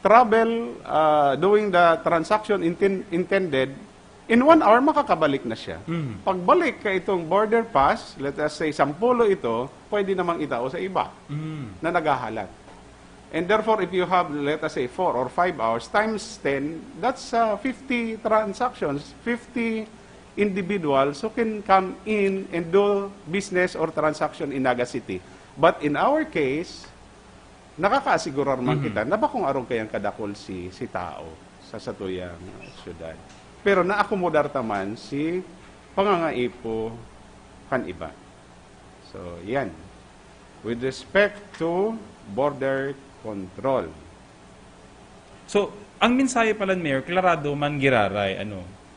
travel, doing the transaction intended, in 1 hour makakabalik na siya. Pagbalik ka itong border pass, let us say 10 ito, pwede namang itao sa iba na naghahalat. And therefore, if you have, let us say, 4 or 5 hours, times 10, that's 50 transactions, 50 individuals who can come in and do business or transaction in Naga City. But in our case, nakakaasigurar man kita na ba kung arong kayang kadakol si tao sa satuyang syudad. Pero naakomodar taman si pangangaipo kan iba. So, yan. With respect to border control. So, ang mensahe pala, Mayor, klarado man giraray,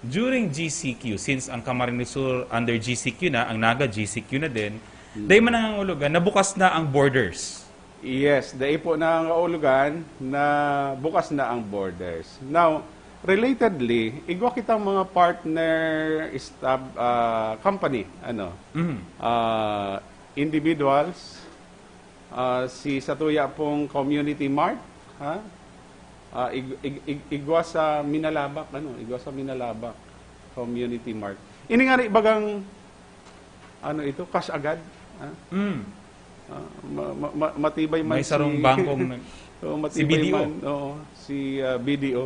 during GCQ, since ang Camarines Sur under GCQ na, ang Naga GCQ na din, dahil man nangangulugan na bukas na ang borders. Yes, dahil po nangangulugan na bukas na ang borders. Now, relatedly, igwa kitang mga partner company, individuals, si Satuya pong Community Mart, igwa sa Minalabak, Community Mart. Ini nga rin bagang, ito, cash agad. Matibay man may sarong bangkong si BDO. Si BDO.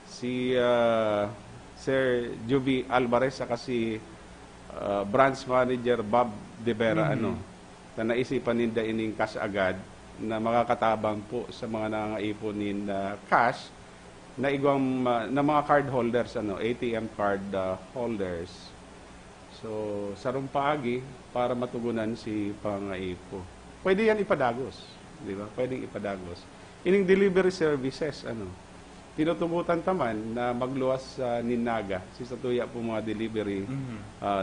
Si Sir Juby Alvarez saka si branch manager Bob De Vera na naisipan ninda ining cash agad na makakatabang po sa mga nangangaipon nin cash na igwang na mga card holders ATM card holders. So, sarong paagi para matugunan si pangaipo. Pwede yan ipadagos. Di ba? Pwedeng ipadagos. Ining delivery services, tinutugutan taman na magluwas sa Ninaga, si Satuya po mga delivery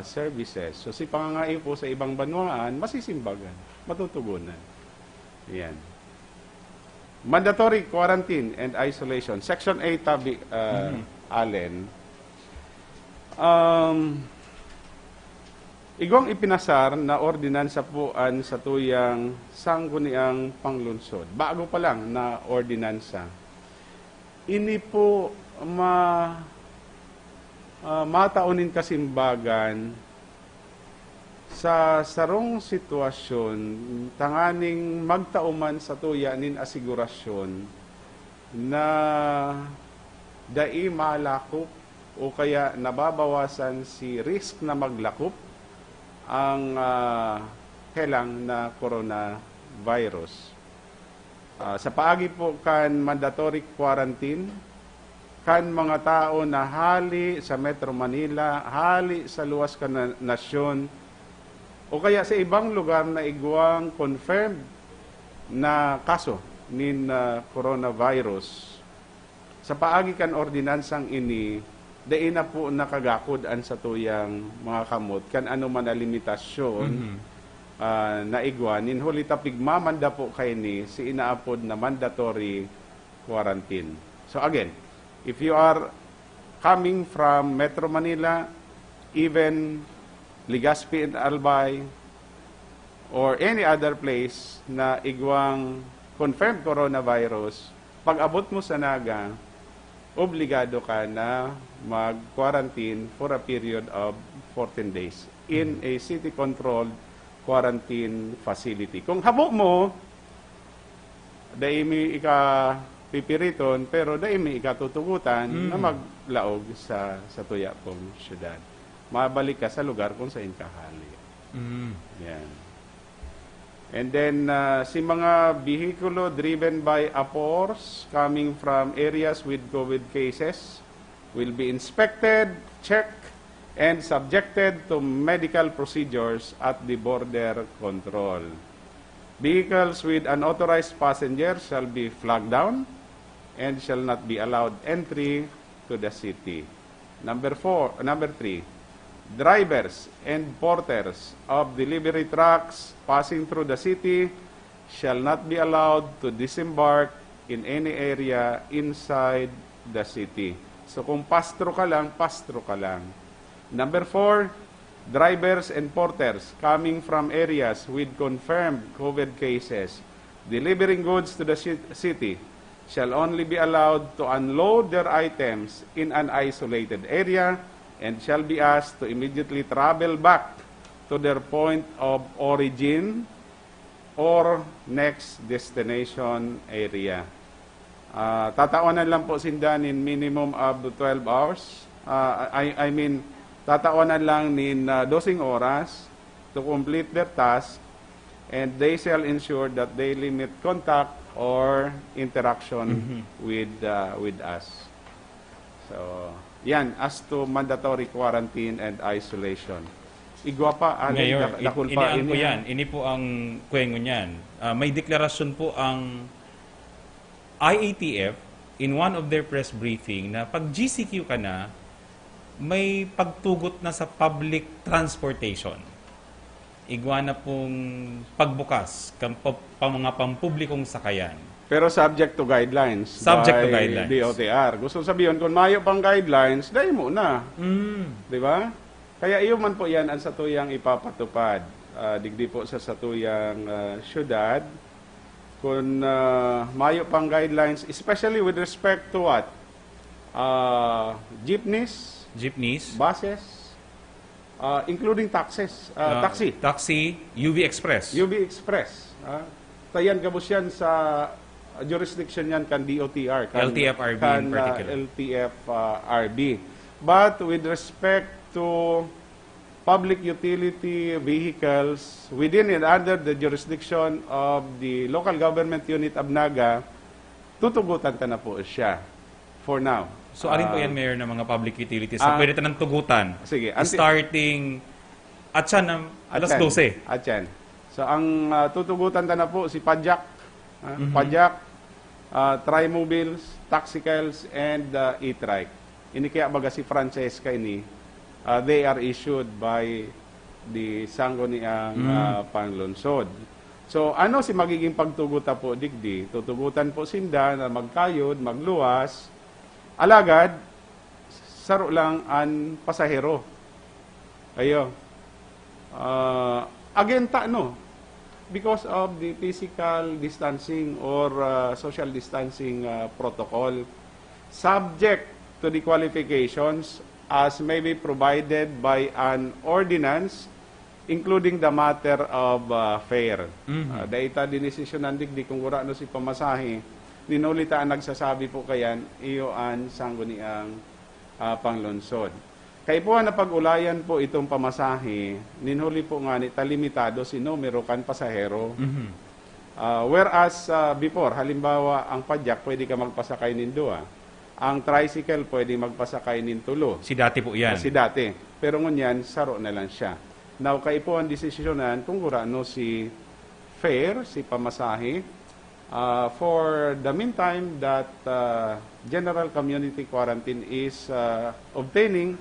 services. So, si pangaipo sa ibang banwaan, masisimbagan, matutugunan. Yan. Mandatory quarantine and isolation. Section 8, tabi, Allen. Igwang ipinasar na ordinansa poan sa tuyang sangguniang panglunsod. Bago pa lang na ordinansa. Ini po mataunin kasimbagan sa sarong sitwasyon tanganing magtauman sa tuya nin asigurasyon na dai malakop o kaya nababawasan si risk na maglakop ang helang na coronavirus. Sa paagi po kan mandatory quarantine kan mga tao na hali sa Metro Manila, hali sa luwas ka na nasyon, o kaya sa ibang lugar na igwang confirmed na kaso nin coronavirus. Sa paagi kan ordinansang ini, dai na po nakagakod an sa tuyang mga kamot, kan ano man a limitasyon na igwan, ninhuli tapig mamanda po kay ni si inaapod na mandatory quarantine. So again, if you are coming from Metro Manila, even Legazpi and Albay, or any other place na igwang confirmed coronavirus, pag abot mo sa Naga, obligado ka na mag-quarantine for a period of 14 days in a city-controlled quarantine facility. Kung habo mo, daimi pipiriton, pero daimi ikatutugutan na maglaog sa tuya pong syudad. Mabalik ka sa lugar kung saan kahali. Yan. And then, si mga vehikulo driven by APORs coming from areas with COVID cases will be inspected, checked, and subjected to medical procedures at the border control. Vehicles with unauthorized passengers shall be flagged down and shall not be allowed entry to the city. Number 3. Drivers and porters of delivery trucks passing through the city shall not be allowed to disembark in any area inside the city. So kung pastro ka lang, pastro ka lang. Number 4, drivers and porters coming from areas with confirmed COVID cases delivering goods to the city shall only be allowed to unload their items in an isolated area and shall be asked to immediately travel back to their point of origin or next destination area. Tatawanan lang po sindan in minimum of 12 hours. Tatawanan lang nin 12 oras to complete their task, and they shall ensure that they limit contact or interaction with us. So, yan, as to mandatory quarantine and isolation. Igwa pa, Mayor, dakul pa ini po yan. Ini po ang kwengo niyan. May deklarasyon po ang IATF in one of their press briefing na pag GCQ ka na, may pagtugot na sa public transportation. Igwa na pong pagbukas mga pampublikong sakayan. Pero subject to guidelines. Subject to guidelines. DOTR. Gusto sabihin, kung mayo pang guidelines, dahil mo na. Di ba? Kaya iyo man po yan ang satuyang ipapatupad. Digdi po sa satuyang syudad. Kung mayo pang guidelines, especially with respect to what? Jeepneys, buses, including taxis, taxi, UV Express. UV Express. Tayan kabus yan sa jurisdiction yan kan DOTR. LTFRB in particular. LTFRB. But with respect to public utility vehicles within and under the jurisdiction of the local government unit of Naga, tutugutan ta na po siya for now. So, alin po yan, Mayor, ng mga public utilities na pwede tanang tugutan? Sige. Starting at siya ng alas 12. At yan. So, ang tutugutan ta na po si Pajak, Pajak, Trimobiles, Taxicals, and e-trike. Ini kaya baga si Francesca ini, they are issued by the Sangguniang Panlungsod. So, ano si magiging pagtuguta po, digdi? Tutugutan po sinda na magkayod, magluwas, alagad, saro lang ang pasahero. Ayo. Agenta, no? Because of the physical distancing or social distancing protocol, subject to the qualifications as may be provided by an ordinance, including the matter of fare. Daita dinesisyonan digdi kung gura no si pamasahe, ninulita ang nagsasabi po kayan, iyo ang Sangguniang Panglungsod. Kaya po na pag-ulayan po itong pamasahe, ninhuli po nga ni talimitado si numero kan pasahero. Whereas before, halimbawa, ang Pajak, pwede ka magpasakay nindo. ang tricycle pwede magpasakay nin tulo. Si dati po yan. Si dati. Pero ngunyan, saro na lang siya. Now, kay po ang desisyonan kung kurano si fare, si pamasahe, for the meantime that general community quarantine is obtaining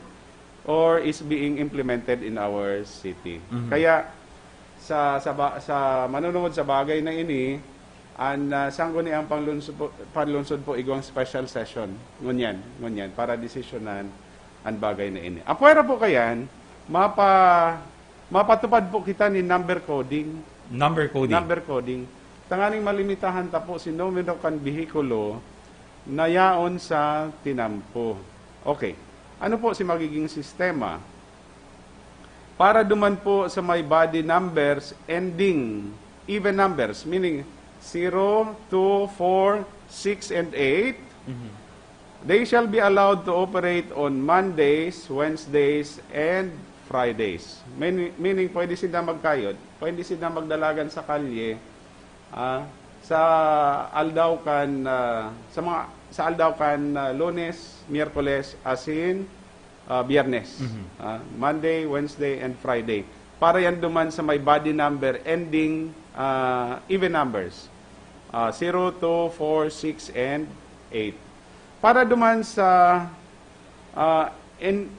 or is being implemented in our city. Kaya sa manunungod sa bagay na ini, sanggo ni ang panlunsod po igong special session ngunyan para desisyonan ang bagay na ini. Apwera po kayan, mapatupad po kita ni number coding. Number coding. Tanganing malimitahan ta po si numero kan bihikulo na yaon sa tinampo. Okay. Ano po si magiging sistema? Para duman po sa may body numbers ending even numbers, meaning 0, 2, 4, 6, and 8, they shall be allowed to operate on Mondays, Wednesdays, and Fridays. Meaning, pwede sila magkayod, pwede sila magdalagan sa kalye, sa Aldaukan Lunes, Miyerkules, asin Biyernes. Monday, Wednesday, and Friday. Para yan duman sa may body number ending even numbers. 0, 2, 4, 6, and 8. Para duman sa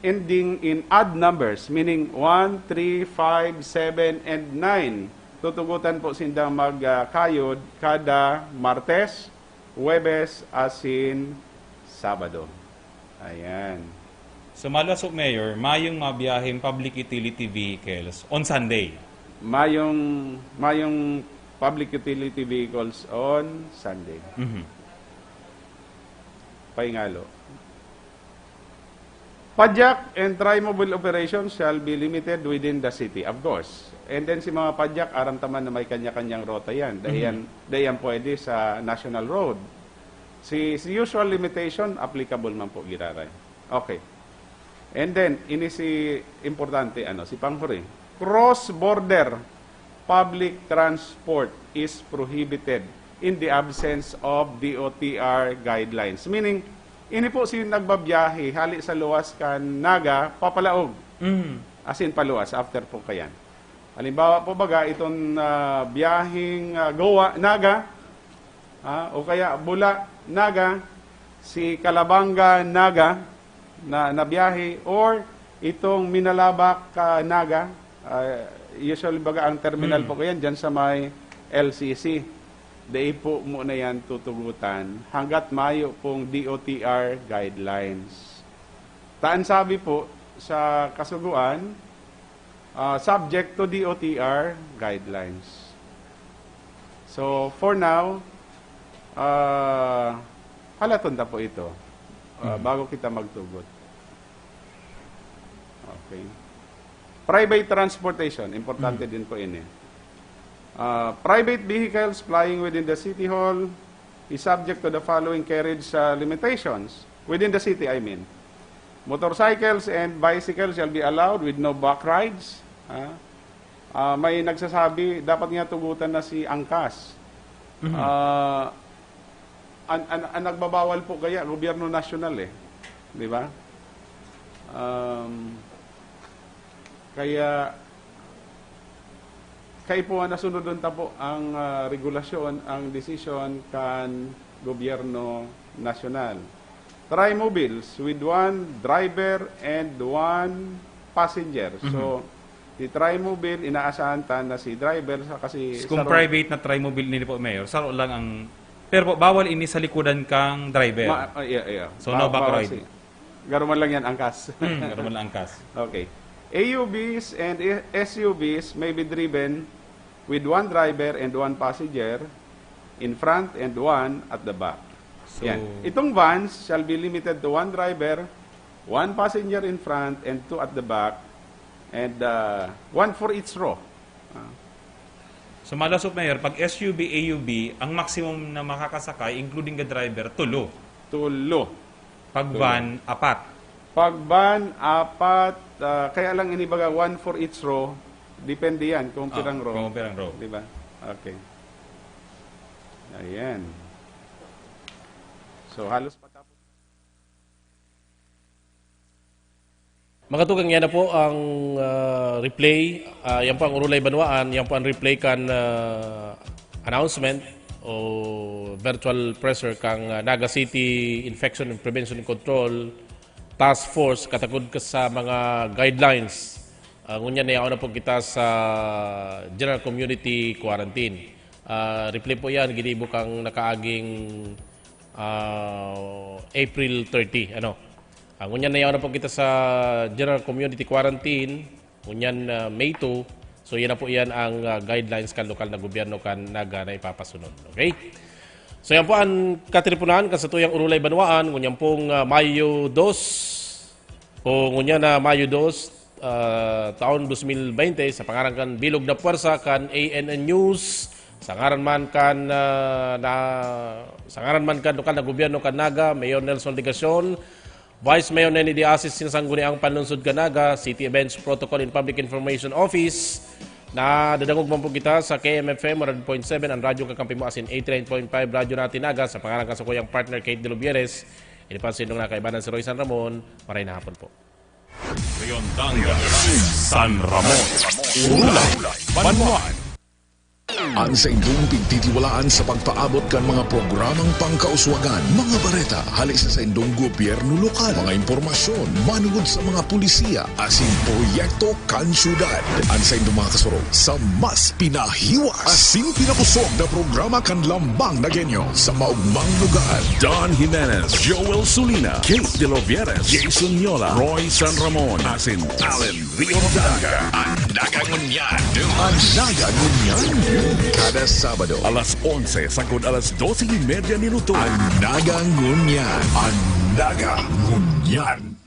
ending in odd numbers, meaning 1, 3, 5, 7, and 9. Tutugutan po sindang magkayod kada Martes, Huwebes, asin Sabado. Ayan. So malasok Mayor, mayong mabiyahing public utility vehicles on Sunday. Mayong public utility vehicles on Sunday. Paingalo. Padyak and tri-mobile operations shall be limited within the city, of course. And then si mga padyak, aram taman na may kanya-kanyang rota yan. Dayan pwede sa national road. Si usual limitation, applicable man po giraray. Okay. And then, ini si importante, si panghuri. Cross-border public transport is prohibited in the absence of DOTR guidelines. Meaning, ini po si nagbabiyahe, hali sa luwas kan Naga, papalaog. As in paluwas, after po kayan. Halimbawa po baga, itong biyaheng Goa, Naga, o kaya Bula, Naga, si Calabanga, Naga, na biyahe, or itong Minalabak, Naga, usually baga ang terminal po kayan, dyan sa may LCC. Dahil po muna yan tutugutan hanggat mayo pong DOTR guidelines. Taan sabi po sa kasuguan, subject to DOTR guidelines. So, for now, halaton na po ito bago kita magtugot. Okay. Private transportation, importante din po ini. Private vehicles flying within the City Hall is subject to the following carriage limitations. Within the city, I mean. Motorcycles and bicycles shall be allowed with no back rides. May nagsasabi, dapat nga tugutan na si Angkas. Ang nagbabawal po kaya, gobyerno nasyonal Di ba? Kaya po nasunod doon po ang regulasyon, ang desisyon kan gobyerno nasyonal. Tri-mobiles with one driver and one passenger. So, di tri-mobile, inaasahan na si driver kasi... Kung private na tri-mobile nila po, Mayor, saro lang ang... Pero po, bawal ini sa likodan kang driver. Yeah. So, no back ride. Garuman lang yan, angkas. Garuman lang angkas. Okay. AUVs and SUVs may be driven with one driver and one passenger in front and one at the back. So, yan. Itong vans shall be limited to one driver, one passenger in front, and two at the back, and one for each row. So malasok Mayor, pag SUV, AUV, ang maximum na makakasakay, including the driver, tulo. Pag van, apat. Pag van, apat, kaya lang inibaga one for each row, depende yan kung pirang row. Kung pirang row. Diba? Okay. Ayan. So halos patapos. Mga tugang yan na po ang replay, yan po ang Urulay Banwaan, yan po ang replay kan announcement o virtual presser kang Naga City Infection and Prevention and Control Task Force katagod ka sa mga guidelines. Ngunyan na po kita sa General Community Quarantine. Replay po yan, ginibo kang nakaaging April 30. Ngunyan na po kita sa General Community Quarantine, ngunyan May 2. So yan na po yan ang guidelines kan lokal na gobyerno kan Naga na ipapasunod. Okay? So yan po ang katilipunan kan sa tuyang Urulay Banwaan, ngunyan pong Mayo 2 o ngunyan na Mayo 2 taon 2020 sa pangaran kan Bilog na Puwersa kan ANN News, sa ngaran man kan lokal na gobyerno kan Naga, Mayor Nelson Ligacion, Vice Mayor Nenny Diasis sinasangguni ang Panlunsod Naga, City Events Protocol and Public Information Office, na dadangog man po kita sa KMFM 100.7 ang radyo kakampi mo asin 89.5 radyo natin Naga sa pangalan ka sa kuyang partner Kate De Lovieres. Inipansin nung nakaibanan si Roy San Ramon. Maray na hapon po. Riondanga, San Ramon, Urulay Banwaan. Ang sa inyong pagtitiwalaan sa pagpaabot kan mga programang pangkauswagan, mga bareta, halik sa inyong gobyerno lokal, mga impormasyon, manugod sa mga pulisiya, asin proyekto kan syudad. Ang sa inyong mga kasurog sa mas pinahiwas, asin pinapusog na programa kan lambang na genyo sa maugmang lugar. Don Jimenez, Joel Sulina, Kate De Lovieres, Jason Yola, Roy San Ramon, asin Allen Riondanga. Ang Nagangunyan, ang Nagangunyan. Kada Sabado, alas 11 sagod alas 12:30 minuto. Ang Nagangunyan. Ang Nagangunyan.